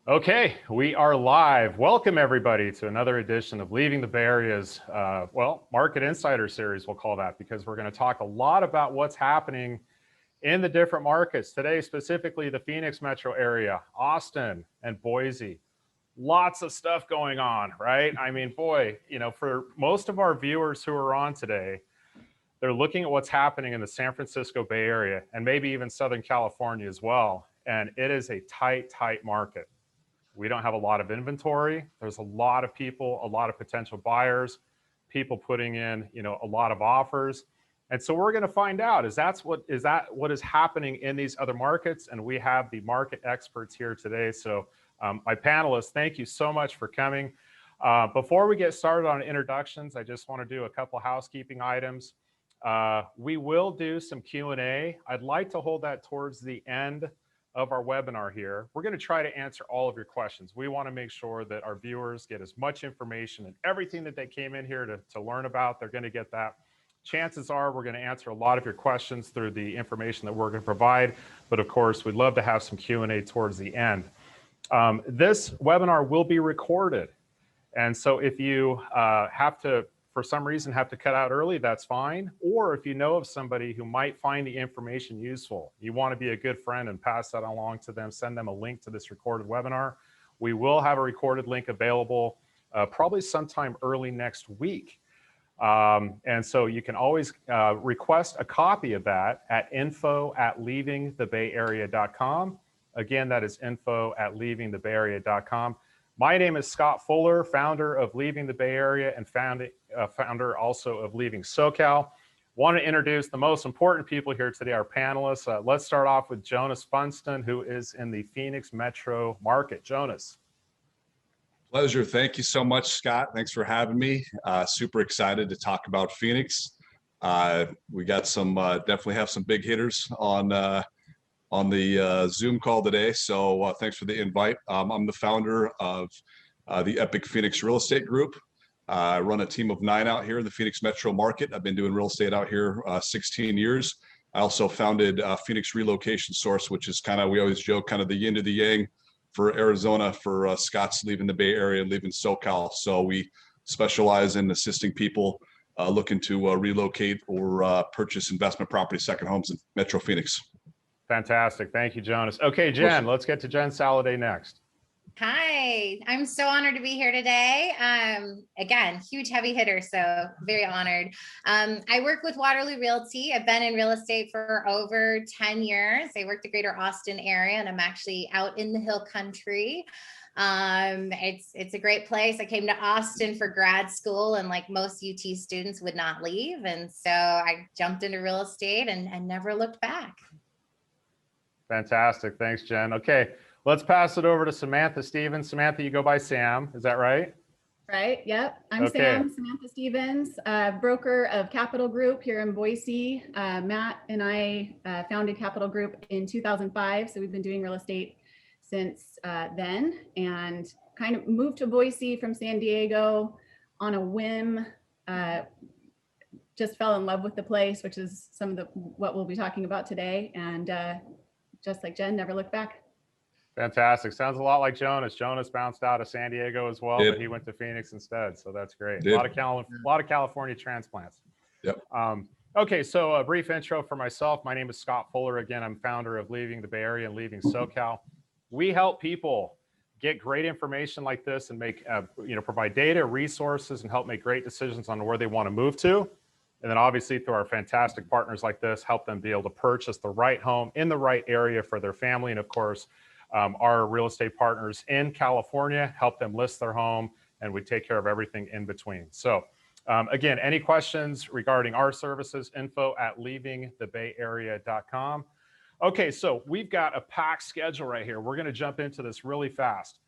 Okay, we are live. Welcome everybody to another edition of Leaving the Bay Area's, Market Insider Series, we'll call that, because we're going to talk a lot about what's happening in the different markets. Today, specifically the Phoenix metro area, Austin and Boise. Lots of stuff going on, right? I mean, boy, for most of our viewers who are on today, they're looking at what's happening in the San Francisco Bay Area and maybe even Southern California as well. And it is a tight market. We don't have a lot of inventory. There's a lot of people, a lot of potential buyers, people putting in, a lot of offers. And so we're going to find out, is that what is happening in these other markets? And we have the market experts here today. So my panelists, thank you so much for coming. Before we get started on introductions, I just want to do a couple housekeeping items. We will do some Q&A. I'd like to hold that towards the end of our webinar here. We're going to try to answer all of your questions. We want to make sure that our viewers get as much information and everything that they came in here to learn about, they're going to get that. Chances are we're going to answer a lot of your questions through the information that we're going to provide. But of course, we'd love to have some Q&A towards the end. This webinar will be recorded. And so if you for some reason have to cut out early, that's fine. Or if you know of somebody who might find the information useful, you want to be a good friend and pass that along to them, send them a link to this recorded webinar. We will have a recorded link available probably sometime early next week. And so you can always request a copy of that at info@leavingthebayarea.com. Again, that is info@leavingthebayarea.com. My name is Scott Fuller, founder of Leaving the Bay Area and founder also of Leaving SoCal. Want to introduce the most important people here today, our panelists. Let's start off with Jonas Funston, who is in the Phoenix metro market. Jonas. Pleasure. Thank you so much, Scott. Thanks for having me. Super excited to talk about Phoenix. We got some, definitely have some big hitters on the Zoom call today. So thanks for the invite. I'm the founder of the Epic Phoenix Real Estate Group. I run a team of 9 out here in the Phoenix metro market. I've been doing real estate out here 16 years. I also founded Phoenix Relocation Source, which is kind of, we always joke, kind of the yin to the yang for Arizona, for Scott's leaving the Bay Area and leaving SoCal. So we specialize in assisting people looking to relocate or purchase investment property, second homes in Metro Phoenix. Fantastic. Thank you, Jonas. Okay, Jen, let's get to Jen Saladay next. Hi, I'm so honored to be here today. Again, huge heavy hitter, so very honored. I work with Waterloo Realty. I've been in real estate for over 10 years. I work the greater Austin area, and I'm actually out in the hill country. It's a great place. I came to Austin for grad school, and like most UT students would not leave. And so I jumped into real estate and never looked back. Fantastic. Thanks, Jen. Okay, let's pass it over to Samantha Stevens. Samantha, you go by Sam. Is that right? Right. Yep. I'm Sam, Samantha Stevens, broker of Capital Group here in Boise. Matt and I founded Capital Group in 2005. So we've been doing real estate since then, and kind of moved to Boise from San Diego on a whim. Just fell in love with the place, which is some of what we'll be talking about today. And just like Jen, never looked back. Fantastic. Sounds a lot like Jonas. Jonas bounced out of San Diego as well, but he went to Phoenix instead. So that's great. A lot of California transplants. Yep. Okay, so a brief intro for myself. My name is Scott Fuller. Again, I'm founder of Leaving the Bay Area and Leaving SoCal. We help people get great information like this and make, provide data, resources, and help make great decisions on where they want to move to. And then obviously through our fantastic partners like this, help them be able to purchase the right home in the right area for their family. And of course, our real estate partners in California help them list their home, and we take care of everything in between. So again, any questions regarding our services, info@leavingthebayarea.com. Okay, so we've got a packed schedule right here. We're going to jump into this really fast.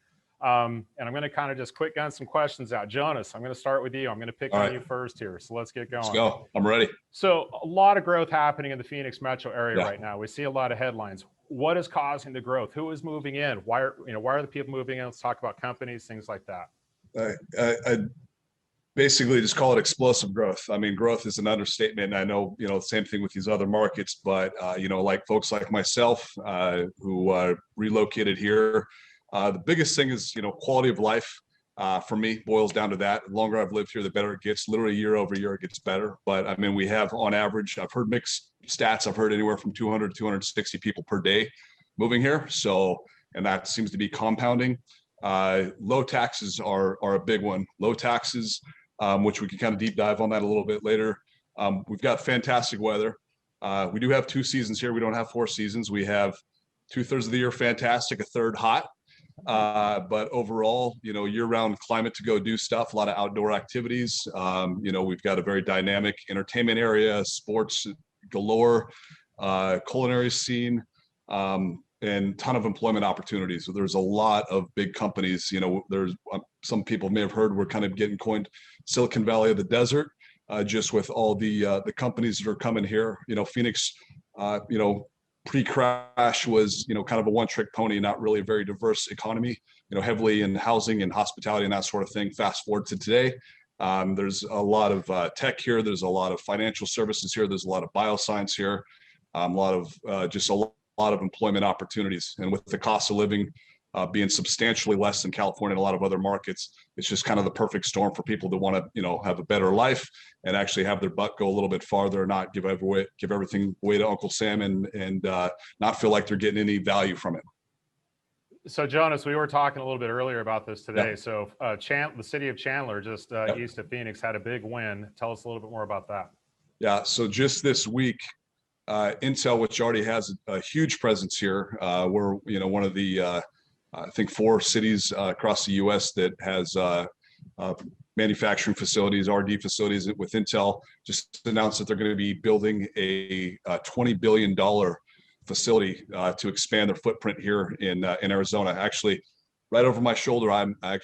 And I'm going to kind of just quick gun some questions out. Jonas, I'm going to start with you. I'm going to pick on you first here. So let's get going. Let's go. I'm ready. So a lot of growth happening in the Phoenix metro area right now. We see a lot of headlines. What is causing the growth? Who is moving in? Why are the people moving in? Let's talk about companies, things like that. I basically just call it explosive growth. I mean, growth is an understatement. I know, same thing with these other markets, but, like folks like myself who relocated here The biggest thing is, quality of life. For me, boils down to that. The longer I've lived here, the better it gets. Literally year over year, it gets better. But I mean, we have on average, I've heard mixed stats. I've heard anywhere from 200 to 260 people per day moving here. So, and that seems to be compounding. Low taxes are a big one. Low taxes, which we can kind of deep dive on that a little bit later. We've got fantastic weather. We do have 2 seasons here. We don't have 4 seasons. We have 2/3 of the year fantastic, a third hot. But overall, year-round climate to go do stuff, a lot of outdoor activities. We've got a very dynamic entertainment area, sports galore, culinary scene, and ton of employment opportunities. So there's a lot of big companies. There's some people may have heard we're kind of getting coined Silicon Valley of the desert, just with all the companies that are coming here. Phoenix, pre-crash was, kind of a one-trick pony, not really a very diverse economy, heavily in housing and hospitality and that sort of thing. Fast forward to today, there's a lot of tech here. There's a lot of financial services here. There's a lot of bioscience here, a lot of employment opportunities. And with the cost of living being substantially less than California and a lot of other markets, it's just kind of the perfect storm for people that want to, have a better life and actually have their butt go a little bit farther, not give everything away to Uncle Sam and not feel like they're getting any value from it. So Jonas, we were talking a little bit earlier about this today. Yeah. So the city of Chandler, just east of Phoenix, had a big win. Tell us a little bit more about that. Yeah, so just this week, Intel, which already has a huge presence here, we're one of the I think 4 cities across the U.S. that has manufacturing facilities, R&D facilities with Intel, just announced that they're going to be building a $20 billion facility to expand their footprint here in Arizona. Actually, right over my shoulder,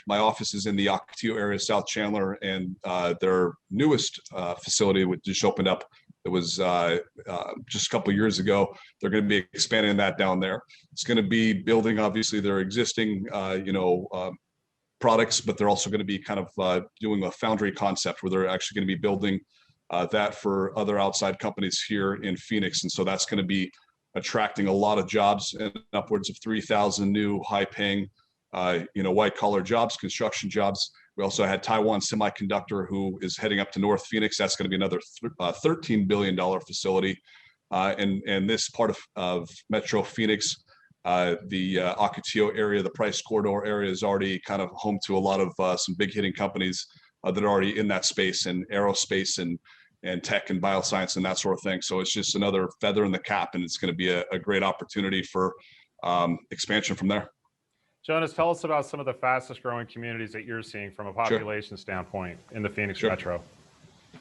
my office is in the Ocotillo area, South Chandler, and their newest facility, which just opened up, it was just a couple of years ago. They're going to be expanding that down there. It's going to be building, obviously, their existing, products, but they're also going to be kind of doing a foundry concept where they're actually going to be building that for other outside companies here in Phoenix. And so that's going to be attracting a lot of jobs and upwards of 3,000 new high-paying, white-collar jobs, construction jobs. We also had Taiwan Semiconductor, who is heading up to North Phoenix. That's going to be another $13 billion facility. And this part of Metro Phoenix, the Ocotillo area, the Price Corridor area, is already kind of home to a lot of some big hitting companies that are already in that space, and aerospace and tech and bioscience and that sort of thing. So it's just another feather in the cap, and it's going to be a great opportunity for expansion from there. Jonas, tell us about some of the fastest growing communities that you're seeing from a population standpoint in the Phoenix Metro.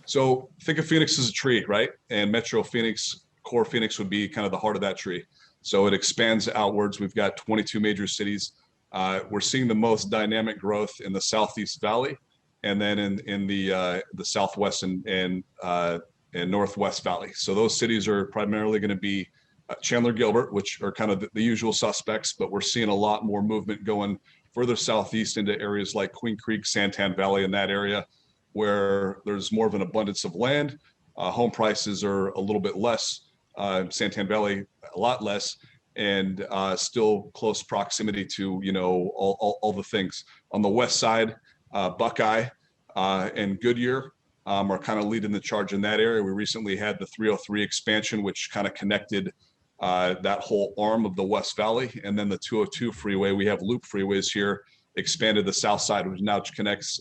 So think of Phoenix as a tree, right? And Metro Phoenix, core Phoenix would be kind of the heart of that tree. So it expands outwards. We've got 22 major cities. We're seeing the most dynamic growth in the Southeast Valley, and then in the Southwest and Northwest Valley. So those cities are primarily going to be Chandler, Gilbert, which are kind of the usual suspects, but we're seeing a lot more movement going further southeast into areas like Queen Creek, Santan Valley, in that area where there's more of an abundance of land. Home prices are a little bit less, Santan Valley a lot less, and still close proximity to all the things. On the west side, Buckeye and Goodyear are kind of leading the charge in that area. We recently had the 303 expansion, which kind of connected that whole arm of the West Valley, and then the 202 freeway. We have loop freeways here, expanded the south side, which now connects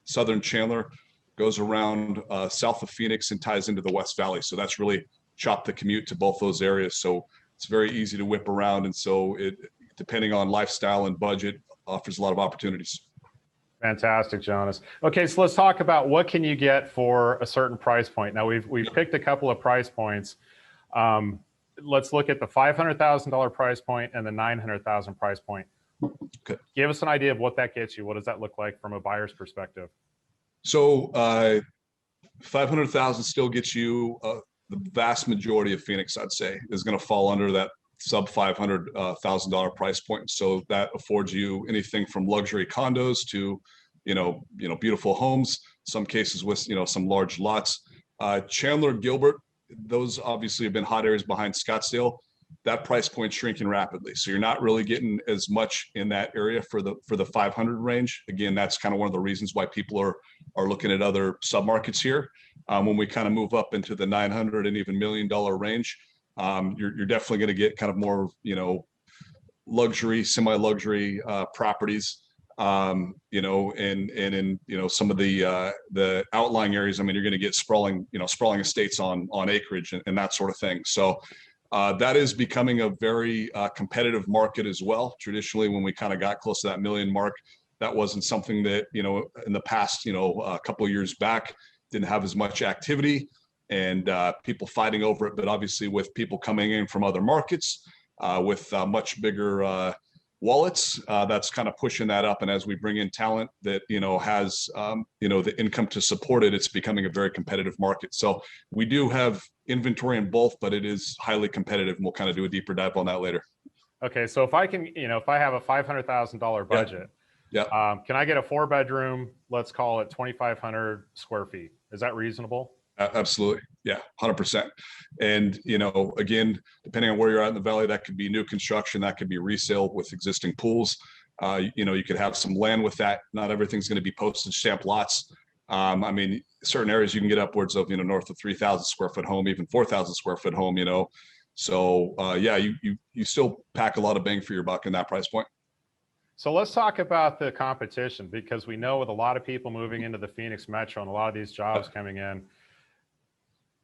southern Chandler, goes around south of Phoenix and ties into the West Valley. So that's really chopped the commute to both those areas. So it's very easy to whip around, and so it, depending on lifestyle and budget, offers a lot of opportunities. Fantastic, Jonas. Okay, so let's talk about what can you get for a certain price point. Now we've picked a couple of price points. Let's look at the $500,000 price point and the $900,000 price point. Okay. Give us an idea of what that gets you. What does that look like from a buyer's perspective? So 500,000 still gets you the vast majority of Phoenix, I'd say, is going to fall under that sub $500,000 price point. So that affords you anything from luxury condos to, beautiful homes, some cases with, some large lots. Chandler, Gilbert, those obviously have been hot areas behind Scottsdale. that price point shrinking rapidly. So you're not really getting as much in that area for the 500 range. Again, that's kind of one of the reasons why people are looking at other submarkets here. When we kind of move up into the 900 and even $1 million range, you're definitely going to get kind of more, luxury, semi-luxury properties. And in some of the outlying areas, I mean, you're going to get sprawling estates on acreage and that sort of thing. So that is becoming a very competitive market as well. Traditionally, when we kind of got close to that million mark, that wasn't something that in the past a couple of years back didn't have as much activity and people fighting over it. But obviously, with people coming in from other markets with much bigger wallets, that's kind of pushing that up. And as we bring in talent that has the income to support it, it's becoming a very competitive market. So we do have inventory in both, but it is highly competitive, and we'll kind of do a deeper dive on that later. Okay, so if I can, if I have a $500,000 budget, can I get a 4-bedroom? Let's call it 2,500 square feet. Is that reasonable? Absolutely. Yeah, 100%. And, again, depending on where you're at in the valley, that could be new construction, that could be resale with existing pools. You could have some land with that. Not everything's going to be postage stamp lots. I mean, certain areas you can get upwards of, north of 3,000 square foot home, even 4,000 square foot home, So you still pack a lot of bang for your buck in that price point. So let's talk about the competition, because we know with a lot of people moving into the Phoenix metro and a lot of these jobs coming in,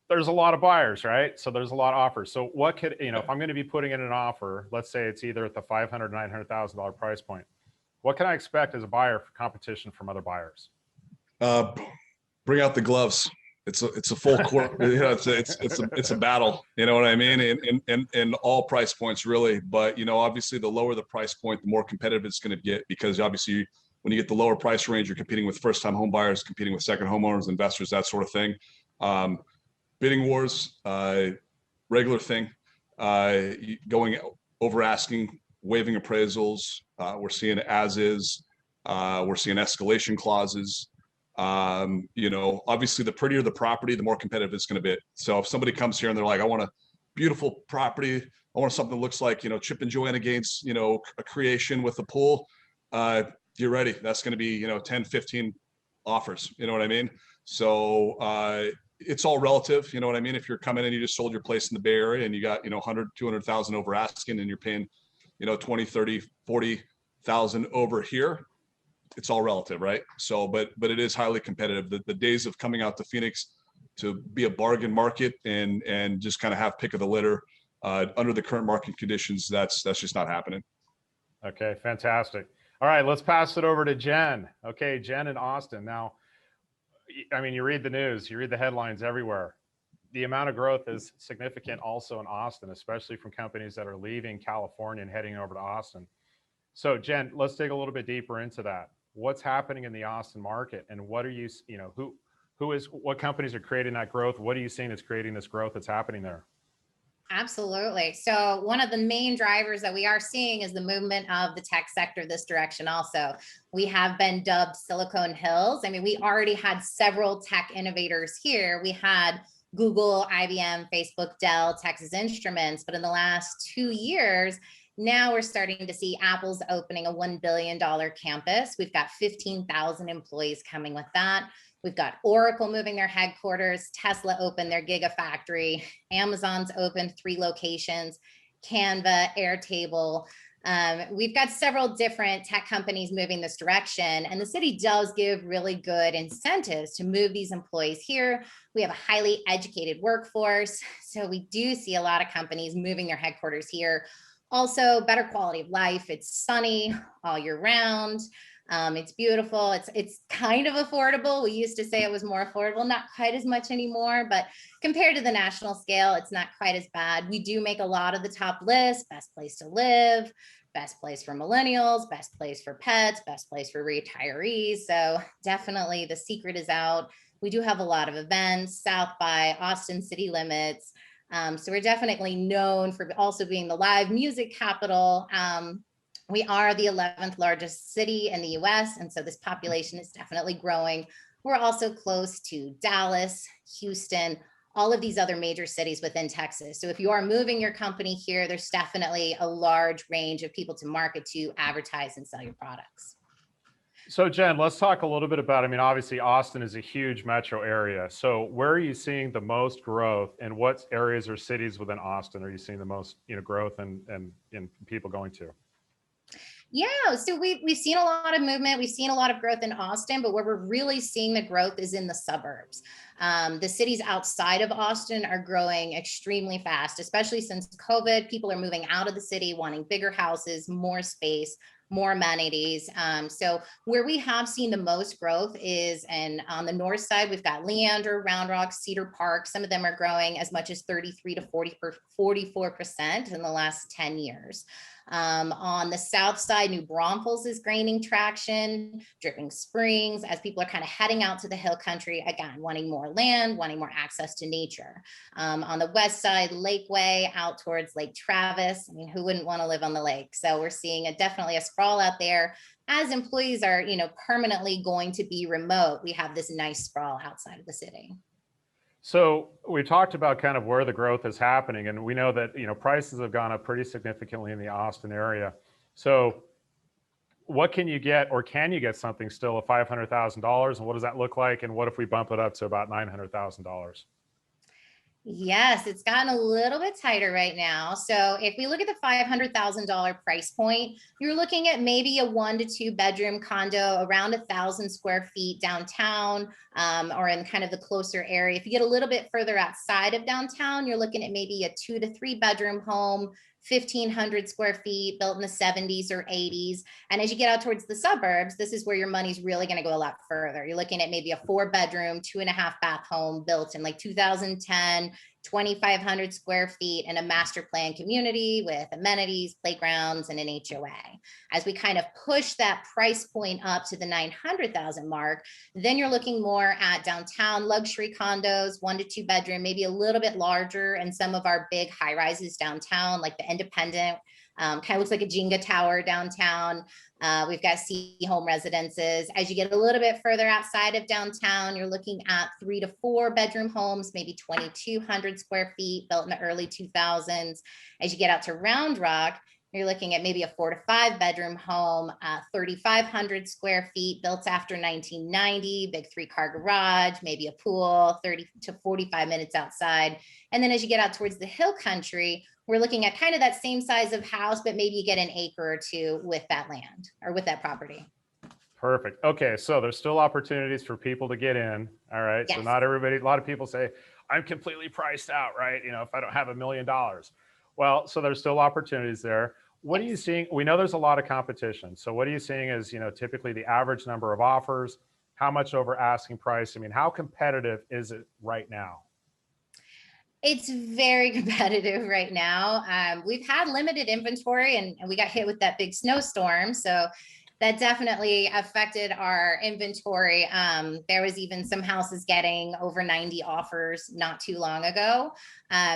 there's a lot of buyers, right? So there's a lot of offers. So what could, if I'm going to be putting in an offer, let's say it's either at the $500,000, $900,000 price point, what can I expect as a buyer for competition from other buyers? Bring out the gloves. It's a full court. It's a battle. You know what I mean? And all price points really. But obviously, the lower the price point, the more competitive it's going to get, because obviously, when you get the lower price range, you're competing with first-time home buyers, competing with second homeowners, investors, that sort of thing. Bidding wars, regular thing. Going over asking, waiving appraisals. We're seeing as is. We're seeing escalation clauses. Obviously, the prettier the property, the more competitive it's going to be. So if somebody comes here and they're like, I want a beautiful property, I want something that looks like Chip and Joanna Gaines, a creation with a pool, get ready. That's going to be 10, 15 offers. You know what I mean? So it's all relative. You know what I mean? If you're coming and you just sold your place in the Bay Area and you got 100, 200,000 over asking, and you're paying 20, 30, 40,000 over here, it's all relative, right? So, but it is highly competitive. The days of coming out to Phoenix to be a bargain market and just kind of have pick of the litter under the current market conditions, that's just not happening. Okay, fantastic. All right, let's pass it over to Jen. Okay, Jen in Austin. Now, I mean, you read the news, you read the headlines everywhere. The amount of growth is significant also in Austin, especially from companies that are leaving California and heading over to Austin. So Jen, let's dig a little bit deeper into that. What's happening in the Austin market, and what are you, what companies are creating that growth? What are you seeing that's creating this growth that's happening there? Absolutely. So one of the main drivers that we are seeing is the movement of the tech sector this direction also. We have been dubbed Silicon Hills. I mean, we already had several tech innovators here. We had Google, IBM, Facebook, Dell, Texas Instruments, but in the last 2 years, now we're starting to see Apple's opening a $1 billion campus. We've got 15,000 employees coming with that. We've got Oracle moving their headquarters, Tesla opened their Gigafactory, Amazon's opened 3 locations, Canva, Airtable. We've got several different tech companies moving this direction, and the city does give really good incentives to move these employees here. We have a highly educated workforce, so we do see a lot of companies moving their headquarters here. Also, better quality of life. It's sunny all year round. It's beautiful. It's kind of affordable. We used to say it was more affordable, not quite as much anymore, but compared to the national scale, it's not quite as bad. We do make a lot of the top lists: best place to live, best place for millennials, best place for pets, best place for retirees. So definitely the secret is out. We do have a lot of events, South by, Austin City Limits. So we're definitely known for also being the live music capital. We are the 11th largest city in the US, and so this population is definitely growing. We're also close to Dallas, Houston, all of these other major cities within Texas. So if you are moving your company here, there's definitely a large range of people to market to, advertise, and sell your products. So Jen, let's talk a little bit about, I mean, obviously Austin is a huge metro area. So where are you seeing the most growth, and what areas or cities within Austin are you seeing the most, growth and people going to? Yeah, so we've seen a lot of movement. We've seen a lot of growth in Austin, but where we're really seeing the growth is in the suburbs. The cities outside of Austin are growing extremely fast, especially since COVID. People are moving out of the city, wanting bigger houses, more space, more amenities. So where we have seen the most growth is on the north side. We've got Leander, Round Rock, Cedar Park. Some of them are growing as much as 33 to 44% in the last 10 years. On the south side, New Braunfels is gaining traction, Dripping Springs, as people are kind of heading out to the hill country, again, wanting more land, wanting more access to nature. On the west side, Lakeway out towards Lake Travis. I mean, who wouldn't want to live on the lake? So we're seeing definitely a sprawl out there. As employees are, permanently going to be remote, we have this nice sprawl outside of the city. So we talked about kind of where the growth is happening, and we know that prices have gone up pretty significantly in the Austin area. So what can you get, or can you get something still at $500,000, and what does that look like? And what if we bump it up to about $900,000? Yes, it's gotten a little bit tighter right now. So if we look at the $500,000 price point, you're looking at maybe a 1 to 2 bedroom condo around 1,000 square feet downtown, or in kind of the closer area. If you get a little bit further outside of downtown, you're looking at maybe a 2 to 3 bedroom home, 1,500 square feet, built in the 70s or 80s. And as you get out towards the suburbs, this is where your money's really going to go a lot further. You're looking at maybe a 4 bedroom, 2.5 bath home built in like 2010, 2,500 square feet in a master plan community with amenities, playgrounds, and an HOA. As we kind of push that price point up to the 900,000 mark, then you're looking more at downtown luxury condos, 1 to 2 bedroom, maybe a little bit larger, and some of our big high rises downtown, like the Independent, kind of looks like a Jenga tower downtown. We've got C home residences. As you get a little bit further outside of downtown, you're looking at 3 to 4 bedroom homes, maybe 2,200 square feet, built in the early 2000s. As you get out to Round Rock, you're looking at maybe a 4 to 5 bedroom home, 3,500 square feet, built after 1990, big 3-car garage, maybe a pool, 30 to 45 minutes outside. And then as you get out towards the hill country, we're looking at kind of that same size of house, but maybe you get an acre or two with that land or with that property. Perfect. Okay, so there's still opportunities for people to get in. All right. Yes. So not everybody, a lot of people say, I'm completely priced out, right? If I don't have $1 million. Well, so there's still opportunities there. What are you seeing? We know there's a lot of competition. So what are you seeing is, typically the average number of offers, how much over asking price? I mean, how competitive is it right now? It's very competitive right now. We've had limited inventory, and we got hit with that big snowstorm. So that definitely affected our inventory. There was even some houses getting over 90 offers not too long ago.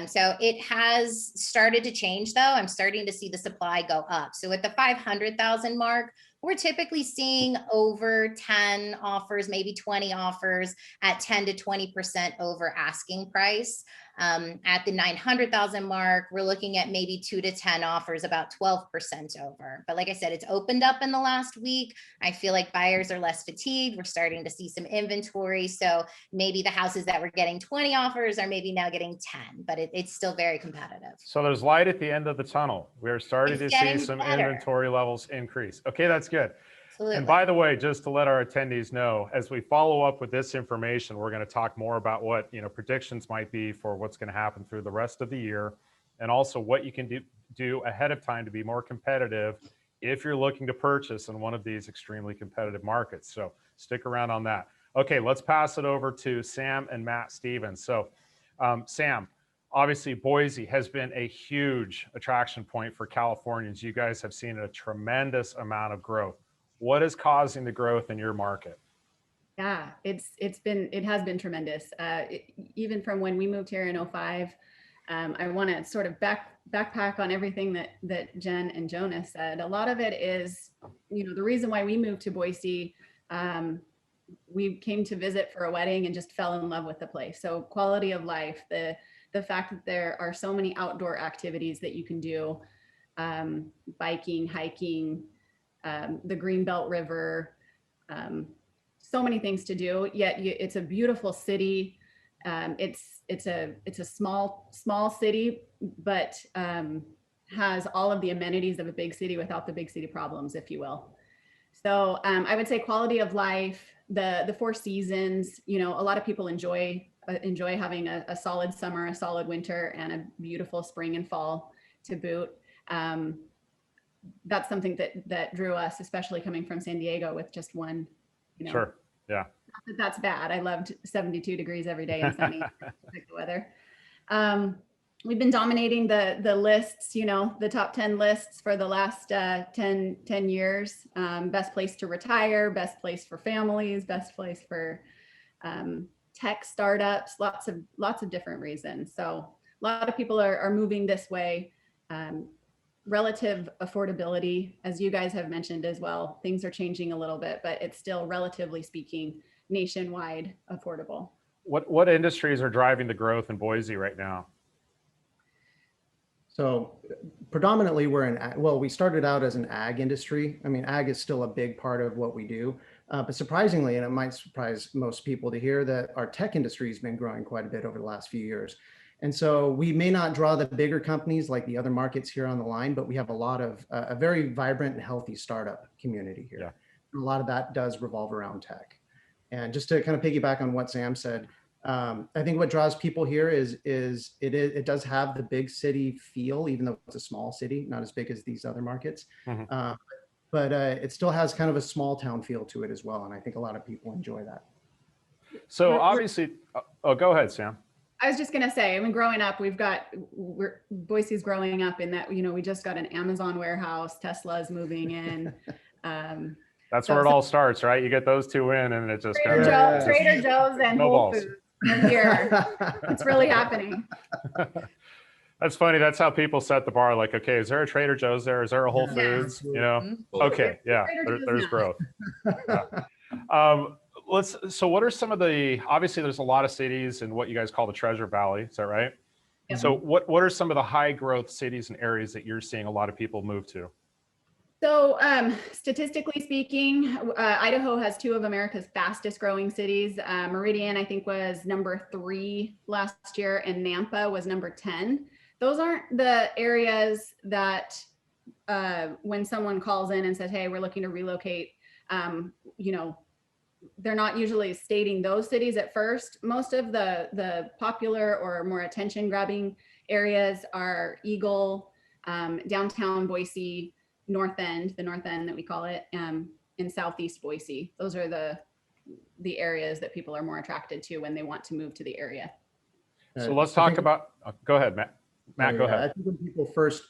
So it has started to change though. I'm starting to see the supply go up. So at the 500,000 mark, we're typically seeing over 10 offers, maybe 20 offers at 10 to 20% over asking price. At the 900,000 mark, we're looking at maybe 2 to 10 offers, about 12% over. But like I said, it's opened up in the last week. I feel like buyers are less fatigued. We're starting to see some inventory. So maybe the houses that were getting 20 offers are maybe now getting 10, but it's still very competitive. So there's light at the end of the tunnel. We're starting to see some inventory levels increase. Okay, that's good. Absolutely. And by the way, just to let our attendees know, as we follow up with this information, we're going to talk more about what predictions might be for what's going to happen through the rest of the year, and also what you can do ahead of time to be more competitive if you're looking to purchase in one of these extremely competitive markets. So stick around on that. Okay, let's pass it over to Sam and Matt Stevens. So Sam, obviously Boise has been a huge attraction point for Californians. You guys have seen a tremendous amount of growth. What is causing the growth in your market? Yeah, it has been tremendous. Even from when we moved here in 2005, I want to sort of backpack on everything that Jen and Jonas said. A lot of it is, the reason why we moved to Boise. we came to visit for a wedding and just fell in love with the place. So quality of life, the fact that there are so many outdoor activities that you can do, biking, hiking, the Greenbelt River, so many things to do. Yet it's a beautiful city. It's a small city, but has all of the amenities of a big city without the big city problems, if you will. So I would say quality of life, the four seasons. You know, a lot of people enjoy having a solid summer, a solid winter, and a beautiful spring and fall to boot. That's something that drew us, especially coming from San Diego with just one. You know, Sure. Yeah. That's bad. I loved 72 degrees every day and sunny. Like the weather. We've been dominating the lists, you know, the top 10 lists for the last 10 years. Best place to retire, best place for families, best place for tech startups, lots of different reasons. So a lot of people are moving this way. Relative affordability, as you guys have mentioned as well, things are changing a little bit, but it's still, relatively speaking, nationwide affordable. What industries are driving the growth in Boise right now? So predominantly we started out as an ag industry. I mean, ag is still a big part of what we do, but surprisingly, and it might surprise most people to hear, that our tech industry has been growing quite a bit over the last few years. And so we may not draw the bigger companies like the other markets here on the line, but we have a lot of a very vibrant and healthy startup community here. Yeah. And a lot of that does revolve around tech. And just to kind of piggyback on what Sam said, I think what draws people here is it does have the big city feel, even though it's a small city, not as big as these other markets. Mm-hmm. But it still has kind of a small town feel to it as well. And I think a lot of people enjoy that. So obviously, go ahead, Sam. I was just going to say, I mean, growing up, Boise's growing up in that, you know, we just got an Amazon warehouse, Tesla's moving in. That's where it all starts, right? You get those two in and it just Trader Joe's and Whole Foods are here. It's really happening. That's funny. That's how people set the bar. Like, okay, is there a Trader Joe's there? Is there a Whole Foods? You know? Okay, yeah, there's growth. Yeah. So what are some of obviously there's a lot of cities in what you guys call the Treasure Valley, is that right? Yep. So what are some of the high growth cities and areas that you're seeing a lot of people move to? So statistically speaking, Idaho has two of America's fastest growing cities. Meridian, I think, was number 3 last year, and Nampa was number 10. Those aren't the areas that when someone calls in and says, hey, we're looking to relocate, you know, they're not usually stating those cities at first. Most of the popular or more attention grabbing areas are Eagle, downtown Boise, North End, the North End that we call it, in Southeast Boise. Those are the areas that people are more attracted to when they want to move to the area. So let's talk about, go ahead, Matt. Matt, go ahead. I think when people first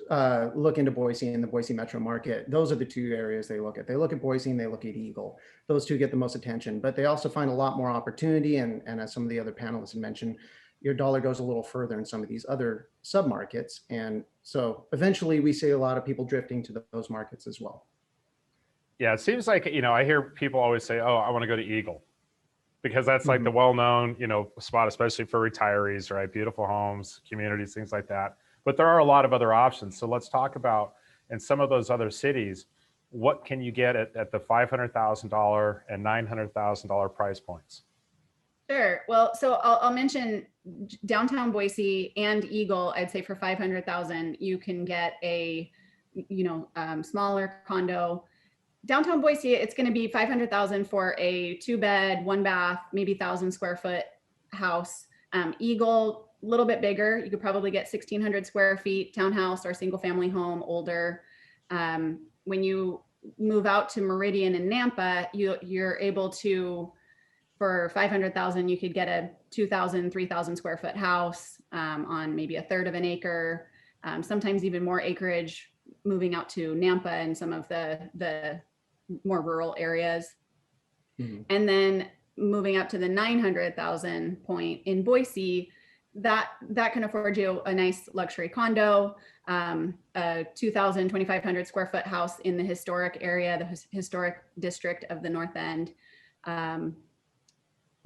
look into Boise and the Boise metro market, those are the two areas they look at. They look at Boise and they look at Eagle. Those two get the most attention, but they also find a lot more opportunity. And as some of the other panelists have mentioned, your dollar goes a little further in some of these other submarkets. And so eventually we see a lot of people drifting to those markets as well. Yeah, it seems like, you know, I hear people always say, oh, I want to go to Eagle, because that's like the well-known, you know, spot, especially for retirees, right? Beautiful homes, communities, things like that. But there are a lot of other options. So let's talk about, in some of those other cities, what can you get at the $500,000 and $900,000 price points? Sure. Well, so I'll mention downtown Boise and Eagle. I'd say for $500,000, you can get a, you know, smaller condo. Downtown Boise, it's going to be $500,000 for a 2-bed, 1-bath, maybe 1,000 square foot house. Eagle, a little bit bigger. You could probably get 1,600 square feet townhouse or single family home, older. When you move out to Meridian and Nampa, you're able to, for $500,000, you could get a 2,000, 3,000 square foot house on maybe a third of an acre, sometimes even more acreage, moving out to Nampa and some of the more rural areas. Mm-hmm. And then moving up to the 900,000 point in Boise, that can afford you a nice luxury condo, a 2,000, 2,500 square foot house in the historic area, the historic district of the North End.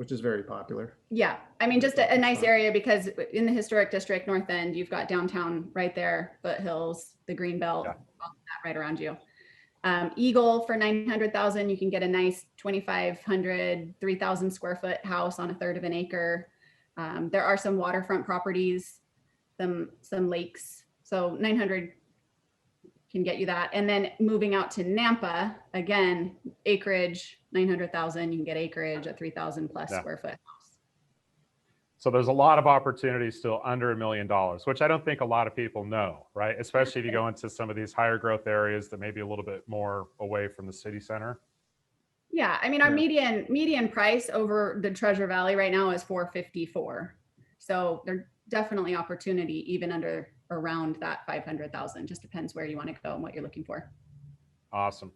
which is very popular. Yeah, I mean, just a nice area because in the historic district, North End, you've got downtown right there, foothills, the green belt, all of that right around you. Eagle for 900,000, you can get a nice 2,500, 3,000 square foot house on a third of an acre. There are some waterfront properties, some lakes. So 900 can get you that. And then moving out to Nampa, again, acreage, 900,000, you can get acreage at 3,000 plus square foot house. So there's a lot of opportunities still under $1 million, which I don't think a lot of people know, right? Especially if you go into some of these higher growth areas that may be a little bit more away from the city center. Yeah, I mean, our median price over the Treasure Valley right now is 454. So there's definitely opportunity even under around that 500,000. Just depends where you want to go and what you're looking for. Awesome.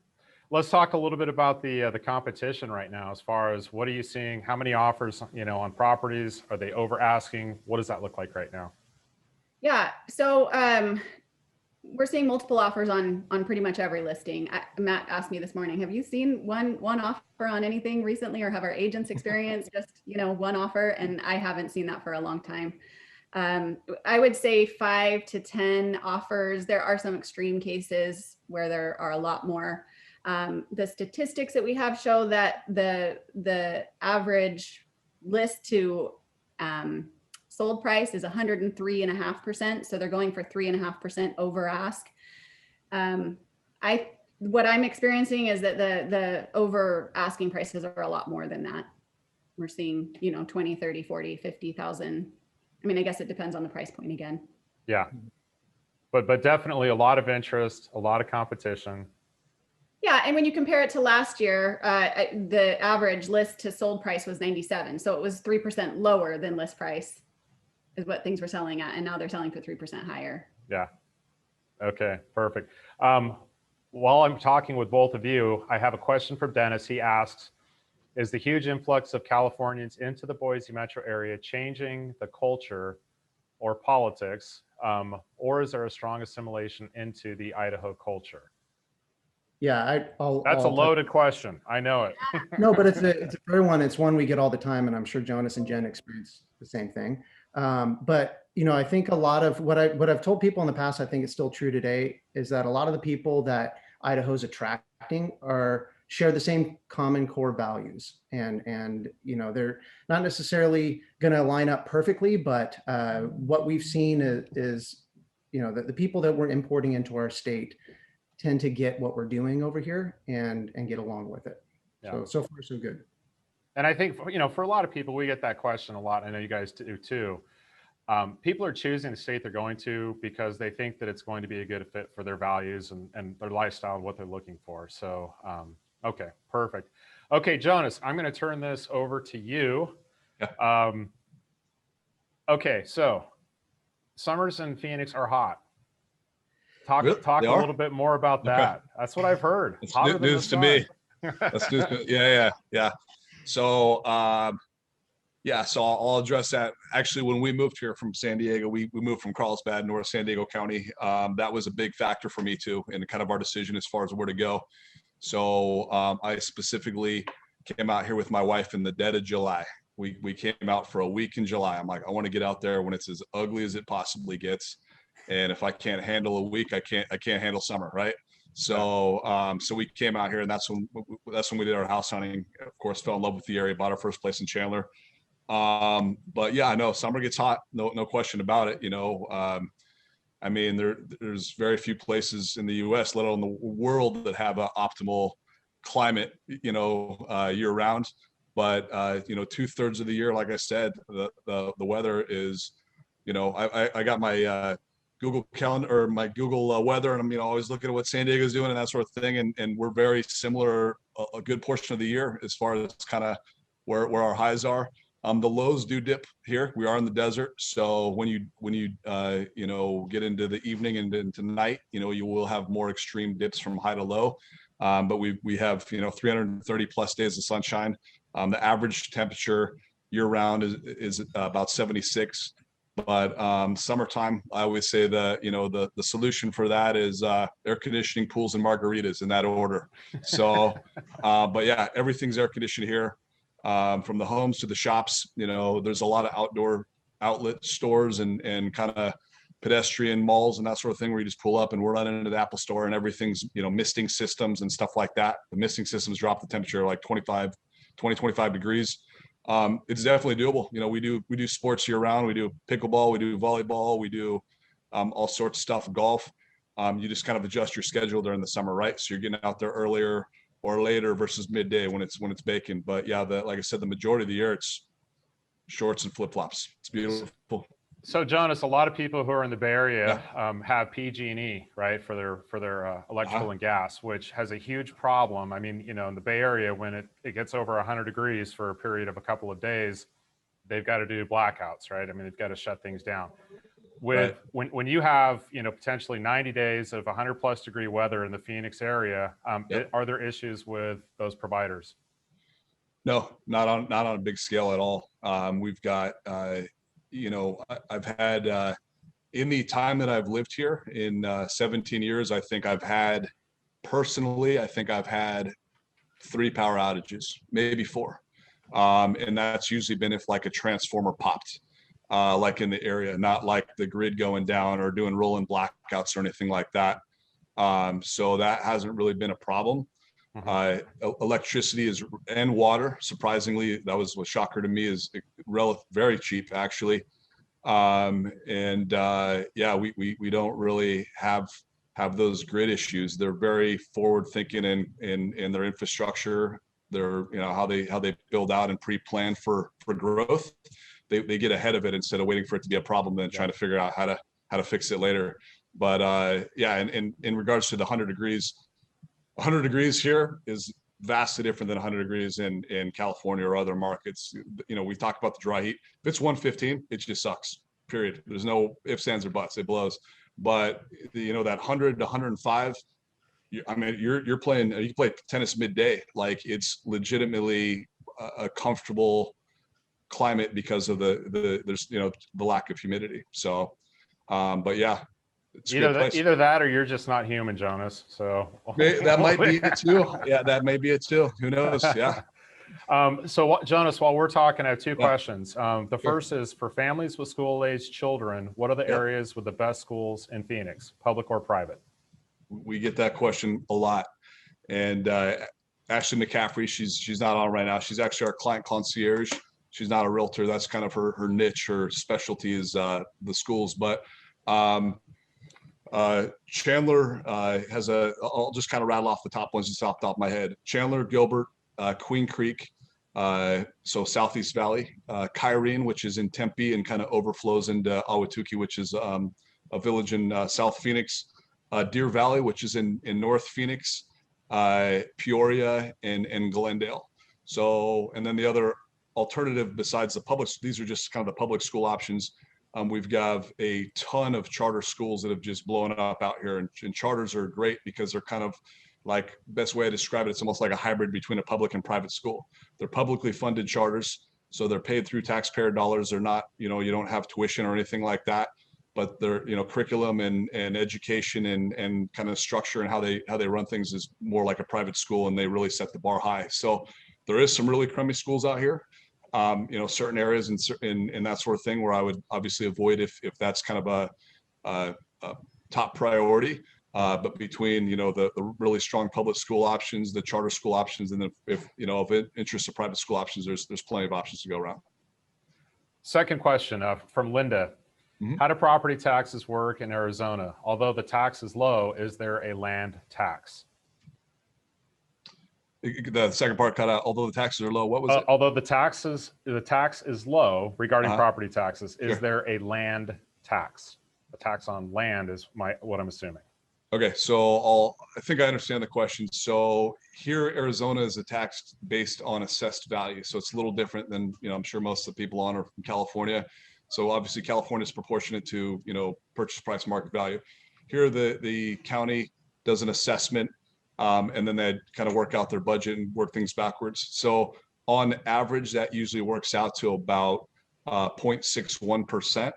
Let's talk a little bit about the competition right now. As far as what are you seeing? How many offers, on properties? Are they over asking? What does that look like right now? Yeah, so we're seeing multiple offers on pretty much every listing. Matt asked me this morning, have you seen one offer on anything recently, or have our agents experienced just one offer? And I haven't seen that for a long time. I would say 5 to 10 offers. There are some extreme cases where there are a lot more. The statistics that we have show that the average list to sold price is 103.5%. So they're going for 3.5% over ask. What I'm experiencing is that the over asking prices are a lot more than that. We're seeing, 20, 30, 40, 50,000. I mean, I guess it depends on the price point again. Yeah, but definitely a lot of interest, a lot of competition. Yeah, and when you compare it to last year, the average list to sold price was 97. So it was 3% lower than list price is what things were selling at. And now they're selling for 3% higher. Yeah. Okay, perfect. While I'm talking with both of you, I have a question from Dennis. He asks, is the huge influx of Californians into the Boise metro area changing the culture or politics, or is there a strong assimilation into the Idaho culture? Yeah, that's a loaded question. I know it. No, but it's a fair one. It's one we get all the time, and I'm sure Jonas and Jen experience the same thing. But I think a lot of what I've told people in the past, I think it's still true today, is that a lot of the people that Idaho's attracting share the same common core values, and they're not necessarily going to line up perfectly, but what we've seen is the people that we're importing into our state tend to get what we're doing over here and get along with it. Yeah. So far so good. And I think for a lot of people, we get that question a lot. I know you guys do too. People are choosing the state they're going to because they think that it's going to be a good fit for their values and their lifestyle and what they're looking for. So okay, perfect. Okay, Jonas, I'm going to turn this over to you. Yeah. Okay, so summers in Phoenix are hot. Talk a little bit more about that. Okay. That's what I've heard. It's news to me. That's news. Yeah. So, so I'll address that. Actually, when we moved here from San Diego, we moved from Carlsbad, North San Diego County. That was a big factor for me too, in kind of our decision as far as where to go. So I specifically came out here with my wife in the dead of July. We came out for a week in July. I'm like, I want to get out there when it's as ugly as it possibly gets. And if I can't handle a week, I can't handle summer, right? So so we came out here, and that's when we did our house hunting. Of course, fell in love with the area, bought our first place in Chandler. But yeah, I know summer gets hot, no question about it. I mean, there's very few places in the U.S., let alone the world, that have an optimal climate, year round. But 2/3 of the year, like I said, the weather is, I got my Google calendar or my Google weather, and I'm always looking at what San Diego's doing and that sort of thing, and we're very similar a good portion of the year as far as kind of where our highs are. The lows do dip here. We are in the desert, so when you get into the evening and into night, you will have more extreme dips from high to low. But we have 330 plus days of sunshine. The average temperature year round is about 76. But summertime, I always say the solution for that is air conditioning, pools, and margaritas, in that order. So, but yeah, everything's air conditioned here. from the homes to the shops. You know, there's a lot of outdoor outlet stores and kind of pedestrian malls and that sort of thing where you just pull up and we're running into the Apple store and everything's, you know, misting systems and stuff like that. The misting systems drop the temperature like 25 degrees. It's definitely doable. You know, we do sports year round. We do pickleball, we do volleyball, we do all sorts of stuff, golf. You just kind of adjust your schedule during the summer, right? So you're getting out there earlier or later versus midday when it's baking. But yeah, like I said, the majority of the year it's shorts and flip flops. It's beautiful. So Jonas, a lot of people who are in the Bay Area have PG&E, right, for their electrical and gas, which has a huge problem. I mean, you know, in the Bay Area, when it gets over 100 degrees for a period of a couple of days, they've got to do blackouts, right? I mean, they've got to shut things down. When you have, you know, potentially 90 days of 100+ degree weather in the Phoenix area, are there issues with those providers? No, not on a big scale at all. We've got, you know, I've had in the time that I've lived here in 17 years, I think I've had 3 power outages, maybe 4. And that's usually been if like a transformer popped, like in the area, not like the grid going down or doing rolling blackouts or anything like that. So that hasn't really been a problem. Electricity and water, surprisingly, that was a shocker to me, is very cheap actually. Yeah, we don't really have those grid issues. They're very forward thinking in their infrastructure. They're, you know, how they build out and pre-plan for growth. They get ahead of it instead of waiting for it to be a problem then trying to figure out how to fix it later. But yeah, and in regards to the 100 degrees, 100 degrees here is vastly different than 100 degrees in California or other markets. You know, we talk about the dry heat. If it's 115, it just sucks, period. There's no ifs, ands, or buts. It blows. But, you know, that 100 to 105, I mean, you play tennis midday. Like, it's legitimately a comfortable climate because of there's, you know, the lack of humidity. So, but yeah. Either that or you're just not human, Jonas. So that might be it too. Yeah, that may be it too. Who knows? Yeah. So Jonas, while we're talking, I have 2 questions. The first is for families with school-aged children, what are the areas with the best schools in Phoenix, public or private? We get that question a lot. And Ashley McCaffrey, she's not on right now. She's actually our client concierge. She's not a realtor. That's kind of her niche. Her specialty is the schools. But Chandler has I'll just kind of rattle off the top ones just off the top of my head. Chandler, Gilbert, Queen Creek, so Southeast Valley, Kyrene, which is in Tempe and kind of overflows into Ahwatukee, which is a village in South Phoenix, Deer Valley, which is in North Phoenix, Peoria, and Glendale. So, and then the other alternative besides the public, these are just kind of the public school options. We've got a ton of charter schools that have just blown up out here, and charters are great because they're kind of like, best way to describe it, it's almost like a hybrid between a public and private school. They're publicly funded charters, so they're paid through taxpayer dollars. They're not, you know, you don't have tuition or anything like that, but they're, you know, curriculum and education and kind of structure and how they run things is more like a private school, and they really set the bar high. So there is some really crummy schools out here. You know, certain areas and that sort of thing where I would obviously avoid if that's kind of a top priority. But between, you know, the really strong public school options, the charter school options, and then if you know, of interest of private school options, there's plenty of options to go around. Second question from Linda. How do property taxes work in Arizona? Although the tax is low, is there a land tax? The second part cut out. Although the taxes are low, what was it? Although the tax is low regarding property taxes, is there a land tax? A tax on land is what I'm assuming. Okay, so I think I understand the question. So here, Arizona is a tax based on assessed value, so it's a little different than, you know, I'm sure most of the people on are from California. So obviously, California is proportionate to, you know, purchase price market value. Here, the county does an assessment. And then they kind of work out their budget and work things backwards. So on average, that usually works out to about 0.61%.